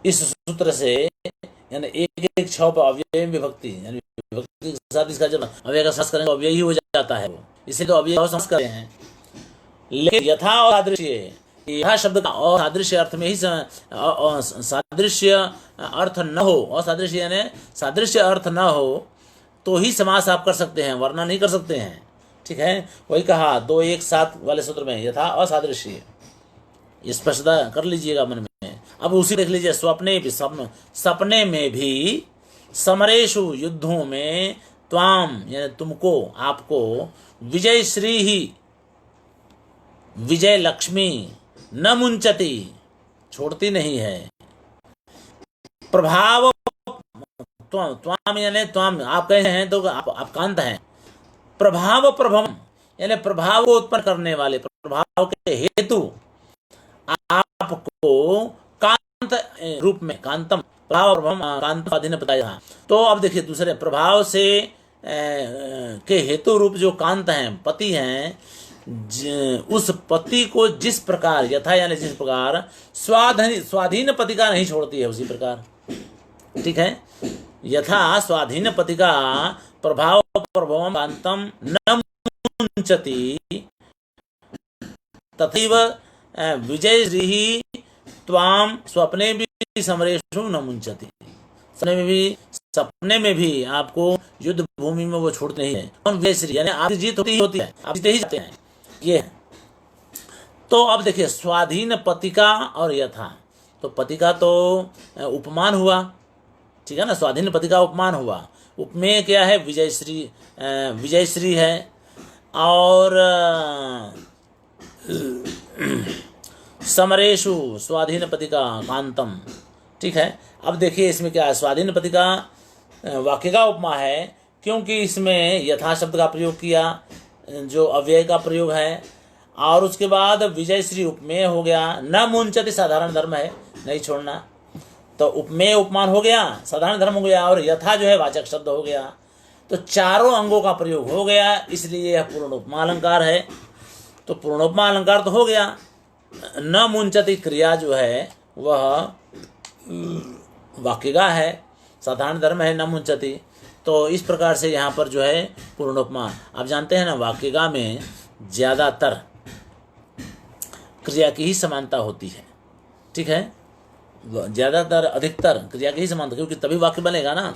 इस सूत्र से यानी एक एक छह पर अव्यय विभक्ति, यानी विभक्ति के साथ इसका जब अव्यय का समास करेंगे अव्यय ही हो जाता है वो, इसलिए तो अव्यय का समास करते हैं। लेकिन यथा और सादृश्य, यह शब्द का असादृश्य अर्थ में ही सादृश्य अर्थ न हो, असादृश्य यानी सादृश्य अर्थ न हो तो ही समास आप कर सकते हैं, वरना नहीं कर सकते हैं। ठीक है, वही कहा 2-1-7 वाले सूत्र में यथा असादृश्य, स्पष्टता कर लीजिएगा मन में। अब उसी देख लीजिए, सपने में भी समरेशु युद्धों में त्वाम यानी तुमको, आपको, विजय श्री ही विजय लक्ष्मी न मुंचती छोड़ती नहीं है। प्रभाव त्वाम यानी त्वाम आप कहे हैं तो आप कांत हैं। प्रभाव प्रभम यानी प्रभाव को उत्पन्न करने वाले, प्रभाव के हेतु आपको कांत रूप में, कांतम प्रभाव प्रभम कांत अधीन बताया। तो अब देखिए दूसरे प्रभाव से के हेतु रूप जो कांत हैं, पति हैं, उस पति को जिस प्रकार यथा यानी जिस प्रकार स्वाधीन पति का नहीं छोड़ती है, उसी प्रकार। ठीक है, यथा स्वाधीन पति का प्रभाव प्रभवम कांतम न मुंचति तथैव विजय श्री त्वाम स्वप्ने भी समरेशु न मुंचति, सपने में भी आपको युद्ध भूमि में वो छोड़ते नहीं है। और विजय श्री यानी आपकी जीत होती है, आप जीते ही जाते हैं, ये है। तो अब देखिए स्वाधीन पति का और यथा, तो पति का तो उपमान हुआ, ठीक है ना, स्वाधीन पति का उपमान हुआ। उपमेय क्या है, विजय श्री है, और समरेशु स्वाधीन पति का कांतम। ठीक है, अब देखिए इसमें क्या है, स्वाधीन पति का वाक्य का उपमा है, क्योंकि इसमें यथा शब्द का प्रयोग किया जो अव्यय का प्रयोग है, और उसके बाद विजय श्री उपमेय हो गया, न मुंचति साधारण धर्म है, नहीं छोड़ना, तो उपमेय उपमान हो गया, साधारण धर्म हो गया, और यथा जो है वाचक शब्द हो गया। तो चारों अंगों का प्रयोग हो गया, इसलिए यह पूर्णोपमा अलंकार है। तो पूर्णोपमा अलंकार तो हो गया। न मुंचति क्रिया जो है वह वाक्यगा है, साधारण धर्म है, न मुंचति। तो इस प्रकार से यहाँ पर जो है पूर्णोपमा, आप जानते हैं ना वाक्यगा में ज़्यादातर क्रिया की ही समानता होती है। ठीक है, ज़्यादातर अधिकतर क्रिया की ही समानता, क्योंकि तभी वाक्य बनेगा ना,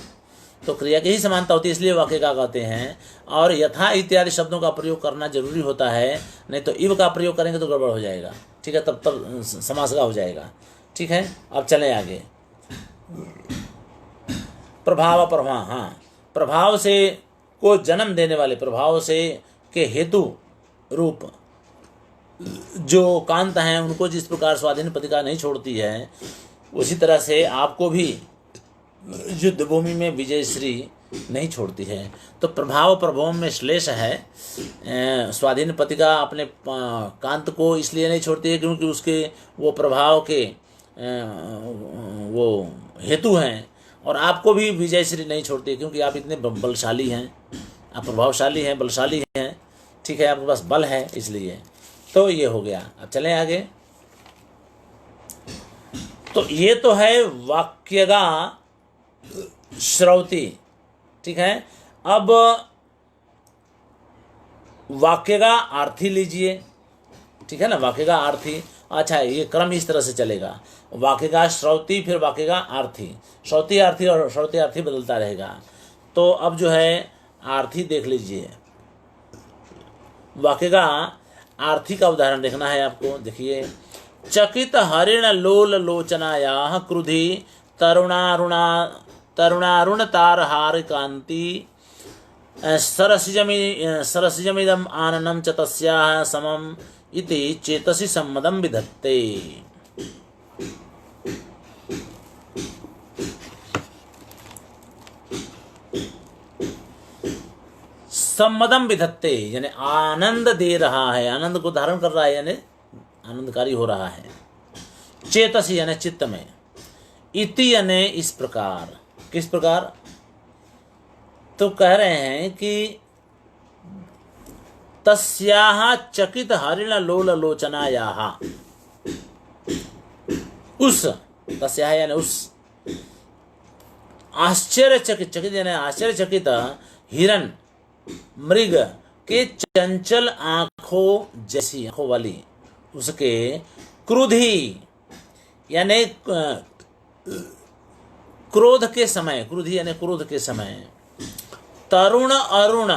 तो क्रिया की ही समानता होती है, इसलिए वाक्य का कहते हैं। और यथा इत्यादि शब्दों का प्रयोग करना जरूरी होता है, नहीं तो इव का प्रयोग करेंगे तो गड़बड़ हो जाएगा। ठीक है, तब समासगा हो जाएगा। ठीक है, अब चलें आगे। प्रभाव प्रभाव, हाँ, प्रभाव से को जन्म देने वाले, प्रभाव से के हेतु रूप जो कांत हैं, उनको जिस प्रकार स्वाधीन पति का नहीं छोड़ती है, उसी तरह से आपको भी युद्ध भूमि में विजय श्री नहीं छोड़ती है। तो प्रभाव प्रभव में श्लेष है, स्वाधीन पति का अपने कांत को इसलिए नहीं छोड़ती है क्योंकि उसके वो प्रभाव के वो हेतु हैं, और आपको भी विजय श्री नहीं छोड़ती है क्योंकि आप इतने बलशाली हैं, आप प्रभावशाली हैं, बलशाली हैं। ठीक है, आपके पास बल है, इसलिए। तो ये हो गया। अब चलें आगे। तो ये तो है वाक्यगा श्रौती। ठीक है, अब वाक्यगा आर्थी लीजिए। ठीक है ना, वाक्यगा आर्थी। अच्छा, ये क्रम इस तरह से चलेगा, वाक्यगा श्रौती, फिर वाक्यगा आर्थी, श्रौती आर्थी और श्रौती आर्थी बदलता रहेगा। तो अब जो है आर्थी देख लीजिए, वाक्यगा आर्थी का उदाहरण देखना है आपको। देखिए, चकित हरिण लोल लोचनायाः क्रुधि तरुणारुण तारहार कांति सरसिजमिदम् आननं च तस्याः समम् इति चेतसि सम्मदं विधत्ते। सम्मदम विधत्ते यानी आनंद दे रहा है, आनंद को धारण कर रहा है, यानी आनंदकारी हो रहा है। चेतसी यानी चित्त में, इति यानी इस प्रकार। किस प्रकार? तो कह रहे हैं कि तस्याः चकित हरिण लोल लोचनायाः, उस, तस्याः यानी उस, आश्चर्यचकित, चकित यानी आश्चर्यचकित हिरण मृग के चंचल आंखों जैसी, आंखों वाली उसके क्रोधी यानी क्रोध के समय, क्रोधी यानी क्रोध के समय, तरुण अरुण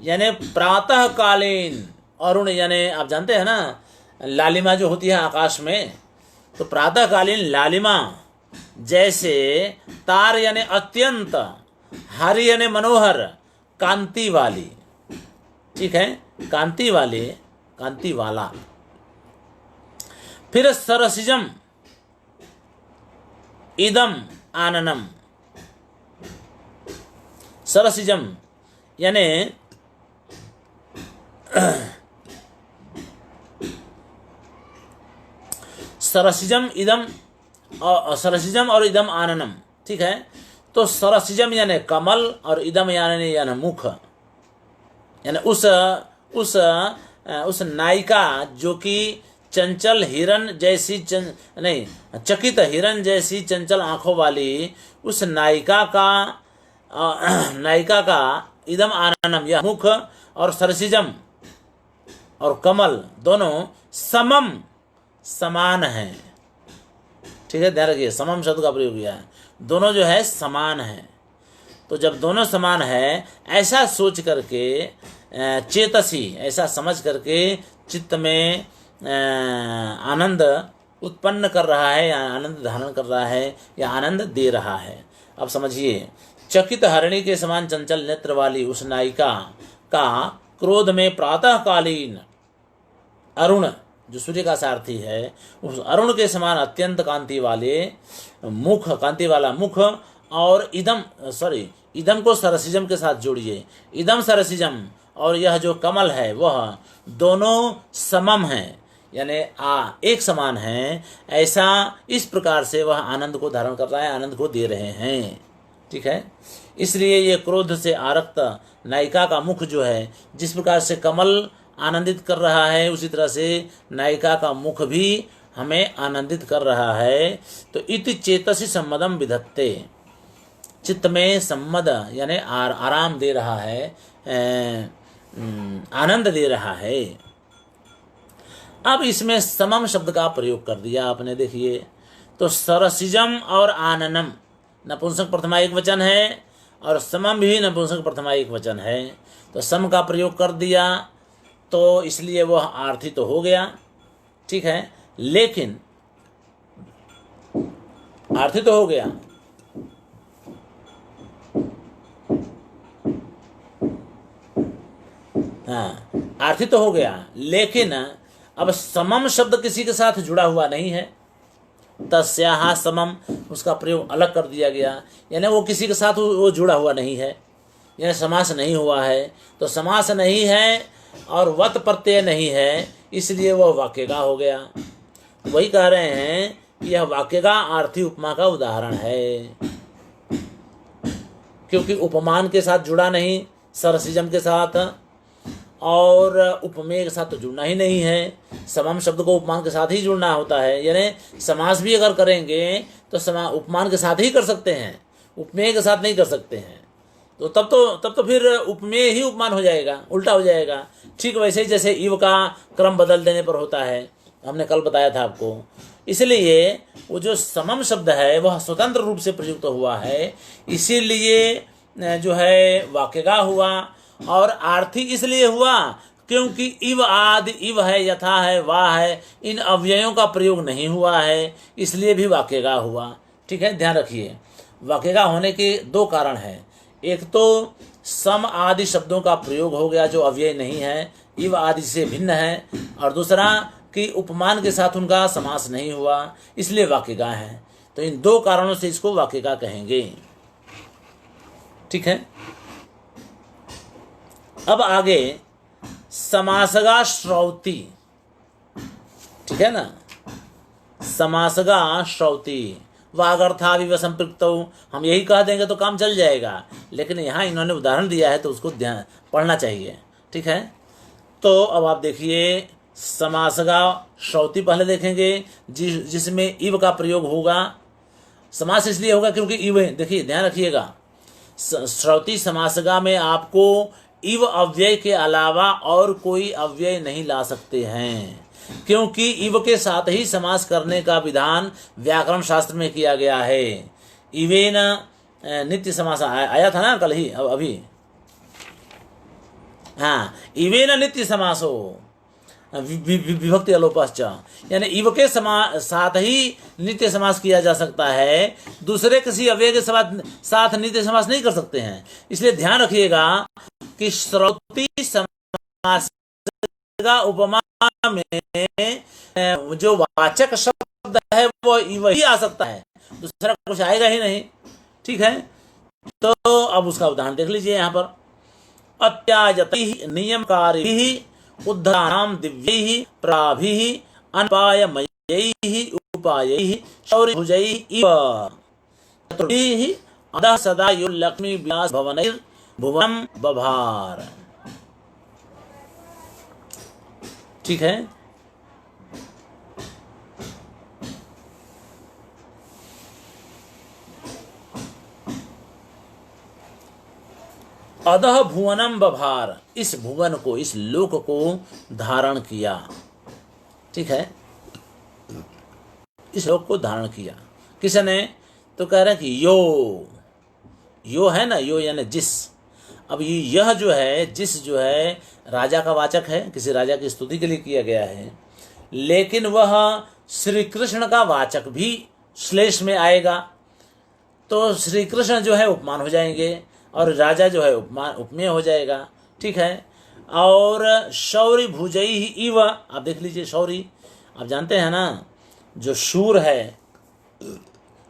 यानी प्रातःकालीन, अरुण यानी आप जानते हैं ना लालिमा जो होती है आकाश में, तो प्रातःकालीन लालिमा जैसे, तार यानी अत्यंत, हरि यानी मनोहर, कांति वाली, ठीक है, कांति वाले, कांति वाला। फिर सरसिजम इदम आननम, सरसिजम यानी सरसिजम इदम, और सरसिजम और इदम आननम, ठीक है। तो सरसिजम यानी कमल और इदम यानी मुख, यानी उस नायिका जो कि चंचल हिरण जैसी नहीं, चकित हिरण जैसी चंचल आंखों वाली उस नायिका का इदम आननम, यह मुख और सरसिजम और कमल दोनों समम, समान है, ठीक है, ध्यान रखिए, समम शब्द का प्रयोग किया है, दोनों जो है समान है। तो जब दोनों समान है ऐसा सोच करके, चेतसी ऐसा समझ करके चित्त में आनंद उत्पन्न कर रहा है, या आनंद धारण कर रहा है, या आनंद दे रहा है। अब समझिए, चकित हरिणी के समान चंचल नेत्र वाली उस नायिका का क्रोध में प्रातःकालीन अरुण जो सूर्य का सारथी है, उस अरुण के समान अत्यंत कांति वाले मुख, कांति वाला मुख, और इदम को सरसिजम के साथ जोड़िए, इदम सरसिजम, और यह जो कमल है वह दोनों समम है, यानी एक समान है, ऐसा इस प्रकार से वह आनंद को धारण कर रहा है, आनंद को दे रहे हैं, ठीक है। इसलिए ये क्रोध से आरक्त नायिका का मुख जो है, जिस प्रकार से कमल आनंदित कर रहा है, उसी तरह से नायिका का मुख भी हमें आनंदित कर रहा है। तो इति चेतसी सम्मदम विधत्ते, चित्त में सम्मद यानी आराम दे रहा है, आनंद दे रहा है। अब इसमें समम शब्द का प्रयोग कर दिया आपने, देखिए, तो सरसिजम और आननम नपुंसक प्रथमा एक वचन है, और समम भी नपुंसक प्रथमा एक वचन है। तो सम का प्रयोग कर दिया, तो इसलिए वह आर्थी तो हो गया, ठीक है, लेकिन आर्थी तो हो गया, हाँ, आर्थी तो हो गया, लेकिन अब समम शब्द किसी के साथ जुड़ा हुआ नहीं है, तस्याहा समम उसका प्रयोग अलग कर दिया गया, यानी वो किसी के साथ वो जुड़ा हुआ नहीं है, यानी समास नहीं हुआ है। तो समास नहीं है और वत प्रत्यय नहीं है, इसलिए वह वाक्यगा हो गया। वही कह रहे हैं कि यह वाक्यगा आर्थी उपमा का उदाहरण है, क्योंकि उपमान के साथ जुड़ा नहीं, सरसिजम के साथ और उपमेय के साथ तो जुड़ना ही नहीं है। समम शब्द को उपमान के साथ ही जुड़ना होता है, यानी समास भी अगर करेंगे तो उपमान के साथ ही कर सकते हैं, उपमेय के साथ नहीं कर सकते हैं। तो तब तो फिर उपमेय ही उपमान हो जाएगा, उल्टा हो जाएगा। ठीक वैसे ही जैसे इव का क्रम बदल देने पर होता है, हमने कल बताया था आपको। इसलिए वो जो समम शब्द है वह स्वतंत्र रूप से प्रयुक्त हुआ है, इसीलिए जो है वाक्यगा हुआ। और आर्थी इसलिए हुआ क्योंकि इव आदि, इव है, यथा है, वाह है, इन अव्ययों का प्रयोग नहीं हुआ है, इसलिए भी वाक्यगा हुआ। ठीक है, ध्यान रखिए, वाक्यगा होने के दो कारण हैं। एक तो सम आदि शब्दों का प्रयोग हो गया जो अव्यय नहीं है, इव आदि से भिन्न है, और दूसरा कि उपमान के साथ उनका समास नहीं हुआ, इसलिए वाक्यगा है। तो इन दो कारणों से इसको वाक्यगा कहेंगे। ठीक है, अब आगे समासगा श्रौति, ठीक है ना, समासगा श्रौति, वागर्थाविव संपृक्तौ, हम यही कह देंगे तो काम चल जाएगा, लेकिन यहाँ इन्होंने उदाहरण दिया है तो उसको ध्यान पढ़ना चाहिए। ठीक है, तो अब आप देखिए समासगा श्रौति पहले देखेंगे जिसमें इव का प्रयोग होगा। समास इसलिए होगा क्योंकि इव है, देखिए ध्यान रखिएगा, श्रौति समासगा में आपको इव अव्यय के अलावा और कोई अव्यय नहीं ला सकते हैं, क्योंकि इव के साथ ही समास करने का विधान व्याकरण शास्त्र में किया गया है। इवेन नित्य समास आया था ना कल ही, अब अभी, हाँ, इवेन नित्य समासो विभक्ति अलोपश्च, यानी इव के साथ ही नित्य समास किया जा सकता है, दूसरे किसी अव्यय के साथ नित्य समास नहीं कर सकते हैं। इसलिए ध्यान रखिएगा कि श्रौति समास का उपमा में जो वाचक शब्द है वो वही आ सकता है, दूसरा कुछ आएगा ही नहीं। ठीक है, तो अब उसका उदाहरण देख लीजिए यहाँ पर, अत्यायतैः नियमकारिभिः उद्धानां दिव्यैः प्राभिः अनपायमयैः उपायैः शौरिभुजैः इव चतुर्भिः अधः सदा युर्लक्ष्मी विलास भुवनं बभार। ठीक है, अधः भुवनम बभार, इस भुवन को, इस लोक को धारण किया। ठीक है, इस लोक को धारण किया किसने, तो कह रहे हैं कि यो है ना, यो यानी जिस। अब यह जो है, जिस जो है राजा का वाचक है, किसी राजा की स्तुति के लिए किया गया है, लेकिन वह श्री कृष्ण का वाचक भी श्लेष में आएगा, तो श्री कृष्ण जो है उपमान हो जाएंगे और राजा जो है उपमेय हो जाएगा। ठीक है, और शौरी भुजई इव, आप देख लीजिए शौरी, आप जानते हैं ना, जो शूर है,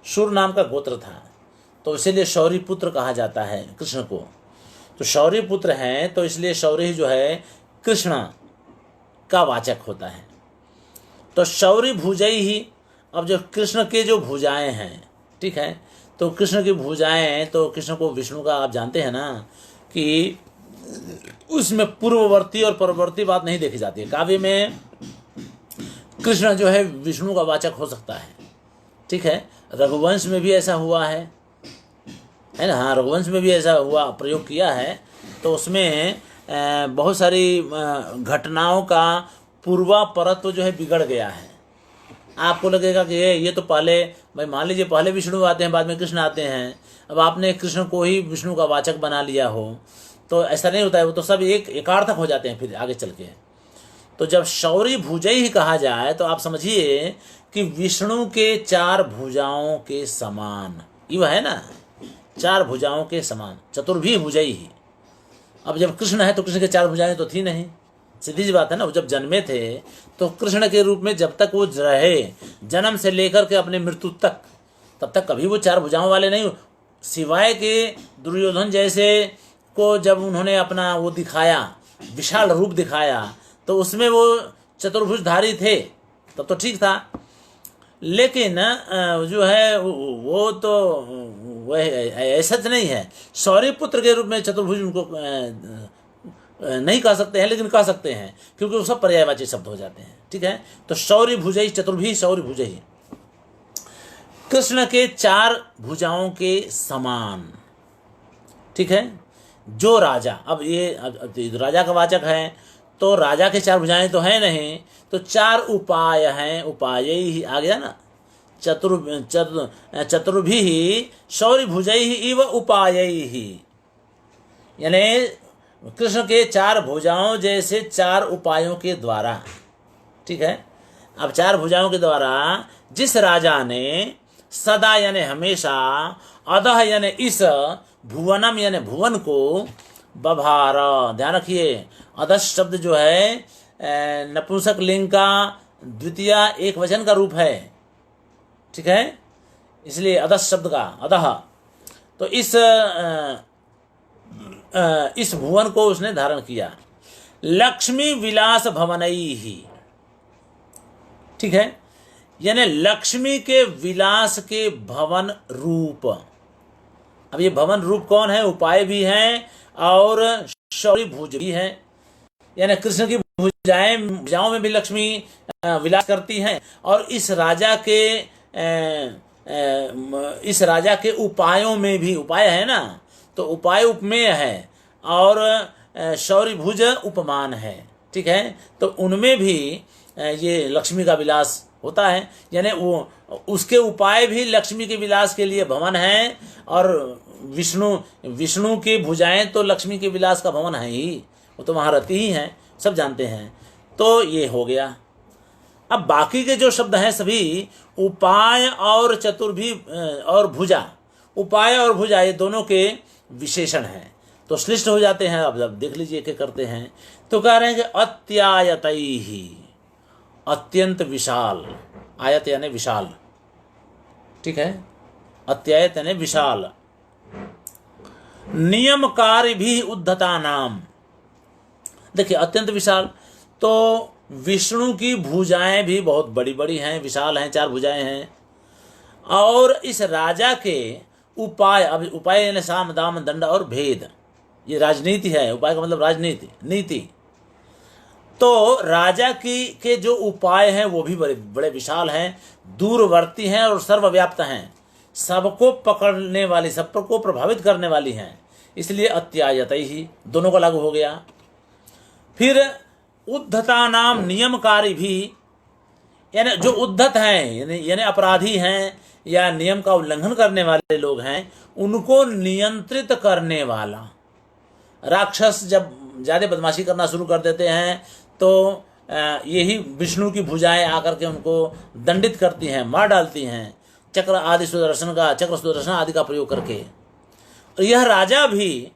शूर नाम का गोत्र था, तो इसीलिए शौरी पुत्र कहा जाता है कृष्ण को। तो शौरी पुत्र हैं तो इसलिए शौरी जो है कृष्ण का वाचक होता है। तो शौरी भुजई ही, अब जो कृष्ण के जो भुजाएं हैं, ठीक है, तो कृष्ण की भुजाएं, तो कृष्ण को विष्णु का आप जानते हैं ना कि उसमें पूर्ववर्ती और परवर्ती बात नहीं देखी जाती है। काव्य में कृष्ण जो है विष्णु का वाचक हो सकता है। ठीक है, रघुवंश में भी ऐसा हुआ है ना, हाँ, रघुवंश में भी ऐसा हुआ, प्रयोग किया है। तो उसमें बहुत सारी घटनाओं का पूर्वा परत्व जो है बिगड़ गया है। आपको लगेगा कि ये तो पहले, भाई मान लीजिए पहले विष्णु आते हैं, बाद में कृष्ण आते हैं, अब आपने कृष्ण को ही विष्णु का वाचक बना लिया हो, तो ऐसा नहीं होता है, वो तो सब एकार्थक हो जाते हैं फिर आगे चल के। तो जब शौरी भुजई ही कहा जाए तो आप समझिए कि विष्णु के 4 भुजाओं के समान, इव है ना, 4 भुजाओं के समान, चतुर्भी भुजई ही। अब जब कृष्ण है तो कृष्ण के 4 भुजाएं तो थी नहीं, सीधी सी बात है ना। वो जब जन्मे थे तो कृष्ण के रूप में जब तक वो रहे, जन्म से लेकर के अपने मृत्यु तक, तब तक कभी वो 4 भुजाओं वाले नहीं, सिवाय के दुर्योधन जैसे को जब उन्होंने अपना वो दिखाया, विशाल रूप दिखाया, तो उसमें वो चतुर्भुजधारी थे, तब तो ठीक था। लेकिन जो है वो तो वह ऐसा नहीं है, शौर्य पुत्र के रूप में चतुर्भुज उनको नहीं कह सकते हैं, लेकिन कह सकते हैं क्योंकि वो सब पर्यायवाची शब्द हो जाते हैं। ठीक है, तो शौर्य भुजई चतुर्भी शौर्य भुजई, कृष्ण के 4 भुजाओं के समान। ठीक है, जो राजा, अब ये राजा का वाचक है, तो राजा के 4 भुजाएं तो हैं नहीं, तो 4 उपाय हैं, उपाय ही आ गया ना, चतुर्भी शौर्य भुजई इव उपाय ही, यानी कृष्ण के 4 भुजाओं जैसे 4 उपायों के द्वारा। ठीक है, अब 4 भुजाओं के द्वारा जिस राजा ने सदा यानी हमेशा, अधः यानी इस, भुवनम यानी भुवन को, बभार, ध्यान रखिए अधः शब्द जो है नपुंसक लिंग का द्वितीय एक वचन का रूप है। ठीक है, इसलिए अधः शब्द का अधः, तो इस भुवन को उसने धारण किया। लक्ष्मी विलास भवनई ही, ठीक है, यानी लक्ष्मी के विलास के भवन रूप। अब ये भवन रूप कौन है? उपाय भी हैं और शौरी भुज भी है। यानी कृष्ण की भुजाओं में भी लक्ष्मी विलास करती हैं, और इस राजा के उपायों में भी, उपाय है ना, तो उपाय उपमेय है और शौरी भुज उपमान है। ठीक है, तो उनमें भी ये लक्ष्मी का विलास होता है। यानी वो उसके उपाय भी लक्ष्मी के विलास के लिए भवन है, और विष्णु की भुजाएं तो लक्ष्मी के विलास का भवन है ही, वो तो वहाँ रहती ही हैं, सब जानते हैं। तो ये हो गया। अब बाकी के जो शब्द हैं सभी उपाय और चतुर्भी और भुजा, उपाय और भुजा ये दोनों के विशेषण हैं, तो श्लिष्ट हो जाते हैं। अब देख लीजिए क्या करते हैं। तो कह रहे हैं कि अत्यायतैहि, अत्यंत विशाल, आयत यानी विशाल, ठीक है, अत्यायत यानी विशाल, नियम कार्य भी उद्धता नाम। देखिए अत्यंत विशाल, तो विष्णु की भुजाएं भी बहुत बड़ी बड़ी हैं, विशाल हैं, 4 भुजाएं हैं। और इस राजा के उपाय, अब उपाय यानी साम दाम दंड और भेद, ये राजनीति है। उपाय का मतलब राजनीति, नीति। तो राजा के जो उपाय हैं वो भी बड़े बड़े विशाल हैं, दूरवर्ती हैं और सर्वव्याप्त हैं, सबको पकड़ने वाली, सबको प्रभावित करने वाली हैं। इसलिए अत्यायतैहि दोनों का लागू हो गया। फिर उद्धता नाम नियमकारी भी, यानी जो उद्धत हैं यानी अपराधी हैं या नियम का उल्लंघन करने वाले लोग हैं, उनको नियंत्रित करने वाला। राक्षस जब ज़्यादा बदमाशी करना शुरू कर देते हैं तो यही विष्णु की भुजाएं आकर के उनको दंडित करती हैं, मार डालती हैं, चक्र सुदर्शन आदि का प्रयोग करके। और यह राजा भी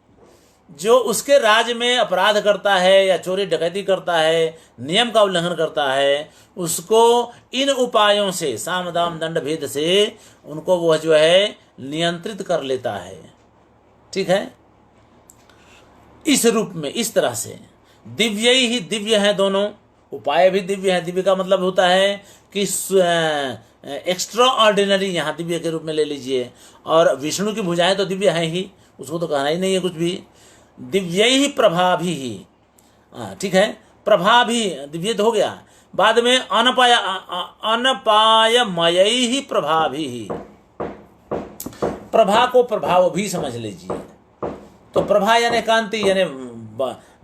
जो उसके राज्य में अपराध करता है या चोरी डकैती करता है, नियम का उल्लंघन करता है, उसको इन उपायों से, साम दाम दंड भेद से, उनको वह जो है नियंत्रित कर लेता है। ठीक है, इस रूप में, इस तरह से दिव्य ही दिव्य है दोनों, उपाय भी दिव्य है। दिव्य का मतलब होता है कि एक्स्ट्रा ऑर्डिनरी, यहाँ दिव्य के रूप में ले लीजिए। और विष्णु की भुजाएं तो दिव्य हैं ही, उसको तो कहना ही नहीं है कुछ भी। दिव्य ही प्रभा भी ही, ठीक है, प्रभा भी दिव्य तो हो गया। बाद में अनपायमय ही प्रभा भी ही, प्रभा को प्रभाव भी समझ लीजिए। तो प्रभा यानी कांति, यानी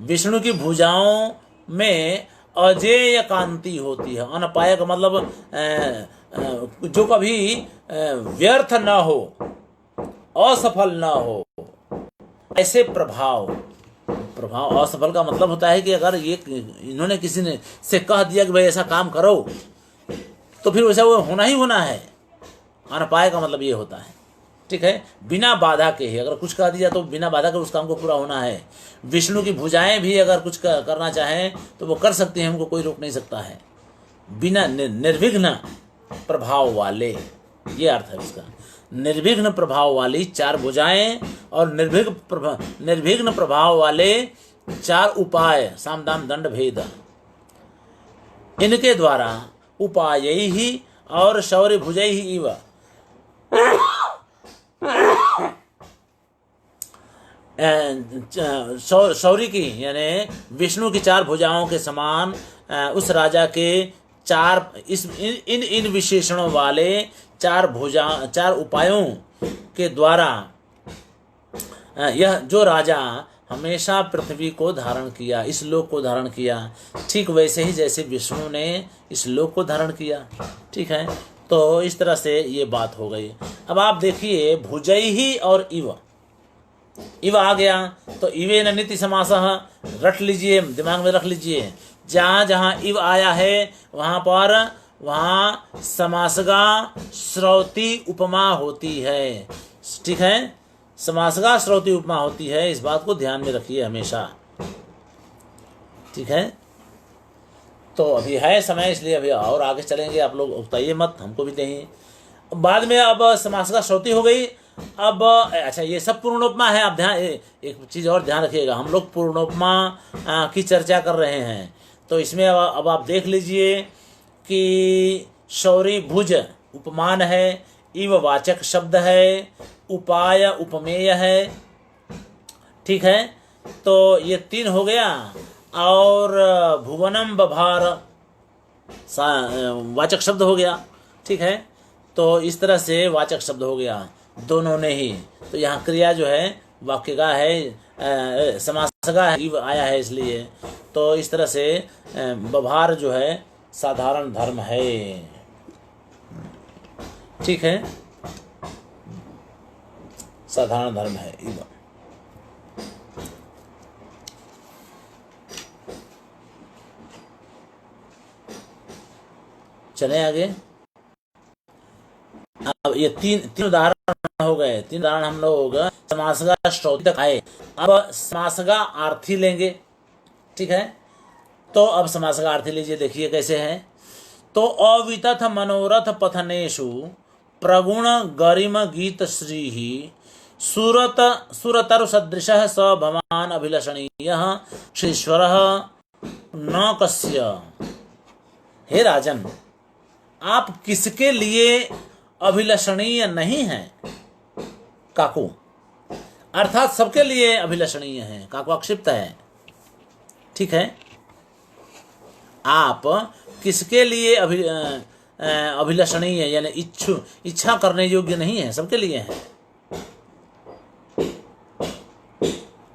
विष्णु की भुजाओं में अजेय कांति होती है। अनपाय का मतलब जो कभी व्यर्थ न हो, असफल न हो, ऐसे प्रभाव। असफल का मतलब होता है कि अगर ये इन्होंने किसी ने से कह दिया कि भाई ऐसा काम करो, तो फिर वैसा वो होना ही होना है। अनपाय का मतलब ये होता है, ठीक है, बिना बाधा के ही अगर कुछ कह दिया तो बिना बाधा के उस काम को पूरा होना है। विष्णु की भुजाएं भी अगर कुछ करना चाहें तो वो कर सकती हैं, हमको कोई रोक नहीं सकता है। बिना निर्विघ्न प्रभाव वाले, ये अर्थ है उसका। निर्विघ्न प्रभाव वाली 4 भुजाएं और निर्विघ्न प्रभाव वाले 4 उपाय, साम दाम दंड भेद, इनके द्वारा उपाय ही और शौर्य भुजै ही इव, शौर्य की यानी विष्णु की 4 भुजाओं के समान उस राजा के 4 इन विशेषणों वाले 4 उपायों के द्वारा यह जो राजा हमेशा पृथ्वी को धारण किया, इस लोक को धारण किया, ठीक वैसे ही जैसे विष्णु ने इस लोक को धारण किया। ठीक है, तो इस तरह से ये बात हो गई। अब आप देखिए भुजै ही और इव आ गया, तो इवे न नीति समासः रट लीजिए, दिमाग में रख लीजिए। जहाँ जहाँ इव आया है वहाँ समासगा श्रौति उपमा होती है। ठीक है, समासगा श्रौति उपमा होती है, इस बात को ध्यान में रखिए हमेशा। ठीक है, तो अभी है समय, इसलिए अभी और आगे चलेंगे, आप लोग उताइए मत, हमको भी नहीं। बाद में अब समासगा श्रौति हो गई। अब अच्छा, ये सब पूर्णोपमा है। आप ध्यान, एक चीज़ और ध्यान रखिएगा, हम लोग पूर्णोपमा की चर्चा कर रहे हैं, तो इसमें अब आप देख लीजिए कि शौरी भुज उपमान है, इव वाचक शब्द है, उपाय उपमेय है। ठीक है, तो ये 3 हो गया। और भुवनम बभार वाचक शब्द हो गया। ठीक है, तो इस तरह से वाचक शब्द हो गया दोनों ने ही। तो यहाँ क्रिया जो है वाक्य का है, समास का है, आया है इसलिए। तो इस तरह से व्यवहार जो है साधारण धर्म है। ठीक है, साधारण धर्म है। चले आगे। अब ये तीन उदाहरण हो गए। 3 उदाहरण हम लोग समासगा श्रौति तक आए। अब समासगा आर्थी लेंगे। ठीक है, तो अब समासगा आर्थी लीजिए, देखिए कैसे है। तो अवितथ मनोरथ पथनेषु प्रगुण गरिम गीत श्री सुरतरु सदृश स भवान अभिलषणीय श्रीश्वर न कस्य। हे राजन, आप किसके लिए अभिलषणीय नहीं हैं? काकू, अर्थात सबके लिए अभिलषणीय हैं। काकू आक्षिप्त है। ठीक है, आप किसके लिए अभिलषणीय यानी इच्छा करने योग्य नहीं है, सबके लिए है।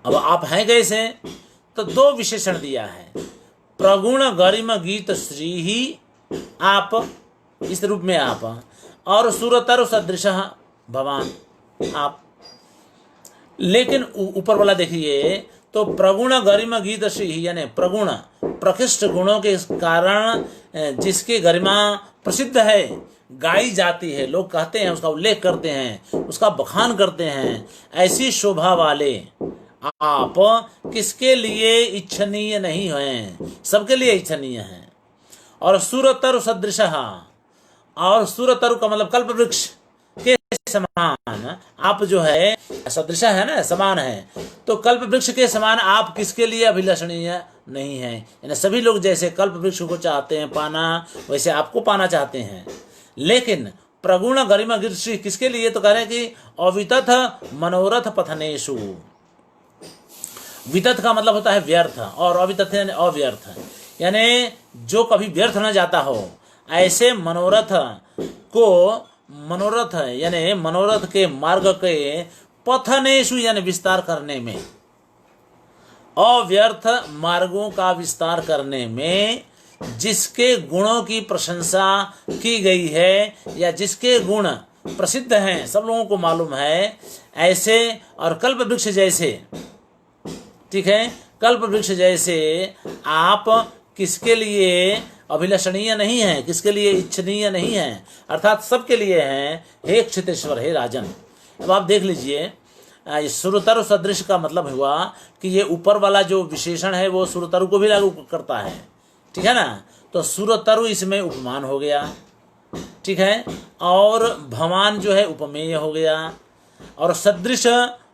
अब आप हैं कैसे? तो 2 विशेषण दिया है। प्रगुण गरिम गीत श्री ही आप, इस रूप में आप, और सुरतरु सदृश भवान आप। लेकिन ऊपर वाला देखिए, तो प्रगुण गरिमा गीत श्री यानी प्रगुण प्रकृष्ट गुणों के कारण जिसकी गरिमा प्रसिद्ध है, गाई जाती है, लोग कहते हैं, उसका उल्लेख करते हैं, उसका बखान करते हैं, ऐसी शोभा वाले आप किसके लिए इच्छनीय नहीं हैं? सबके लिए इच्छनीय हैं। और सुरतरु सदृश, और सुरतरु का मतलब कल्प वृक्ष के समान आप जो है, सदृश है ना, समान है। तो कल्प वृक्ष के समान आप किसके लिए अभिलषणीय नहीं है? यानी सभी लोग जैसे कल्प वृक्ष को चाहते हैं पाना, वैसे आपको पाना चाहते हैं। लेकिन प्रगुण गरिमा गिरश्री किसके लिए? तो कह रहे हैं कि अवितथ मनोरथ पथनेषु। वितथ का मतलब होता है व्यर्थ, और अवितथ यानी अव्यर्थ, यानी जो कभी व्यर्थ न जाता हो, ऐसे मनोरथ को, मनोरथ यानी मनोरथ के मार्ग के पथनेषु यानी विस्तार करने में, अव्यर्थ मार्गों का विस्तार करने में जिसके गुणों की प्रशंसा की गई है या जिसके गुण प्रसिद्ध हैं, सब लोगों को मालूम है, ऐसे और कल्प वृक्ष जैसे, ठीक है, कल्प वृक्ष जैसे आप किसके लिए अभिलषणीय नहीं है, किसके लिए इच्छनीय नहीं है, अर्थात सबके लिए हैं। हे क्षितेश्वर, हे राजन। अब आप देख लीजिए, सुरतरु सदृश का मतलब हुआ कि ये ऊपर वाला जो विशेषण है वो सुरतरु को भी लागू करता है, ठीक है ना। तो सुरतरु इसमें उपमान हो गया, ठीक है, और भवान जो है उपमेय हो गया, और सदृश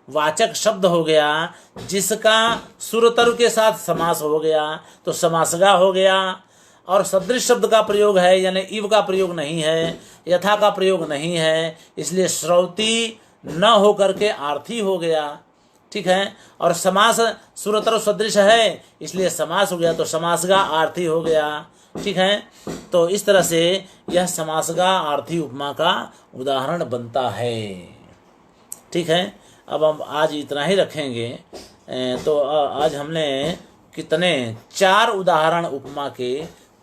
वाचक शब्द हो गया जिसका सुरतरु के साथ समास हो गया, तो समासगा हो गया। और सदृश शब्द का प्रयोग है, यानी इव का प्रयोग नहीं है, यथा का प्रयोग नहीं है, इसलिए श्रौति न होकर के आर्थी हो गया, ठीक है। और समास सुरतरु सदृश है इसलिए समास हो गया, तो समासगा आर्थी हो गया, ठीक है। तो इस तरह से यह समासगा आर्थी उपमा का उदाहरण बनता है, ठीक है। अब हम आज इतना ही रखेंगे। तो आज हमने कितने 4 उदाहरण उपमा के,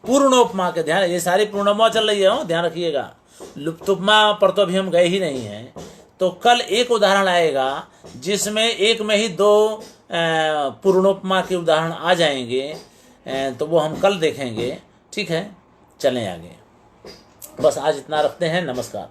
पूर्ण उपमा के, ध्यान, ये सारी पूर्णोपमा चल रही है, ध्यान रखिएगा। लुप्त उपमा पर तो अभी हम गए ही नहीं हैं। तो कल एक उदाहरण आएगा जिसमें एक में ही 2 पूर्णोपमा के उदाहरण आ जाएंगे, तो वो हम कल देखेंगे, ठीक है। चलें आगे, बस आज इतना रखते हैं। नमस्कार।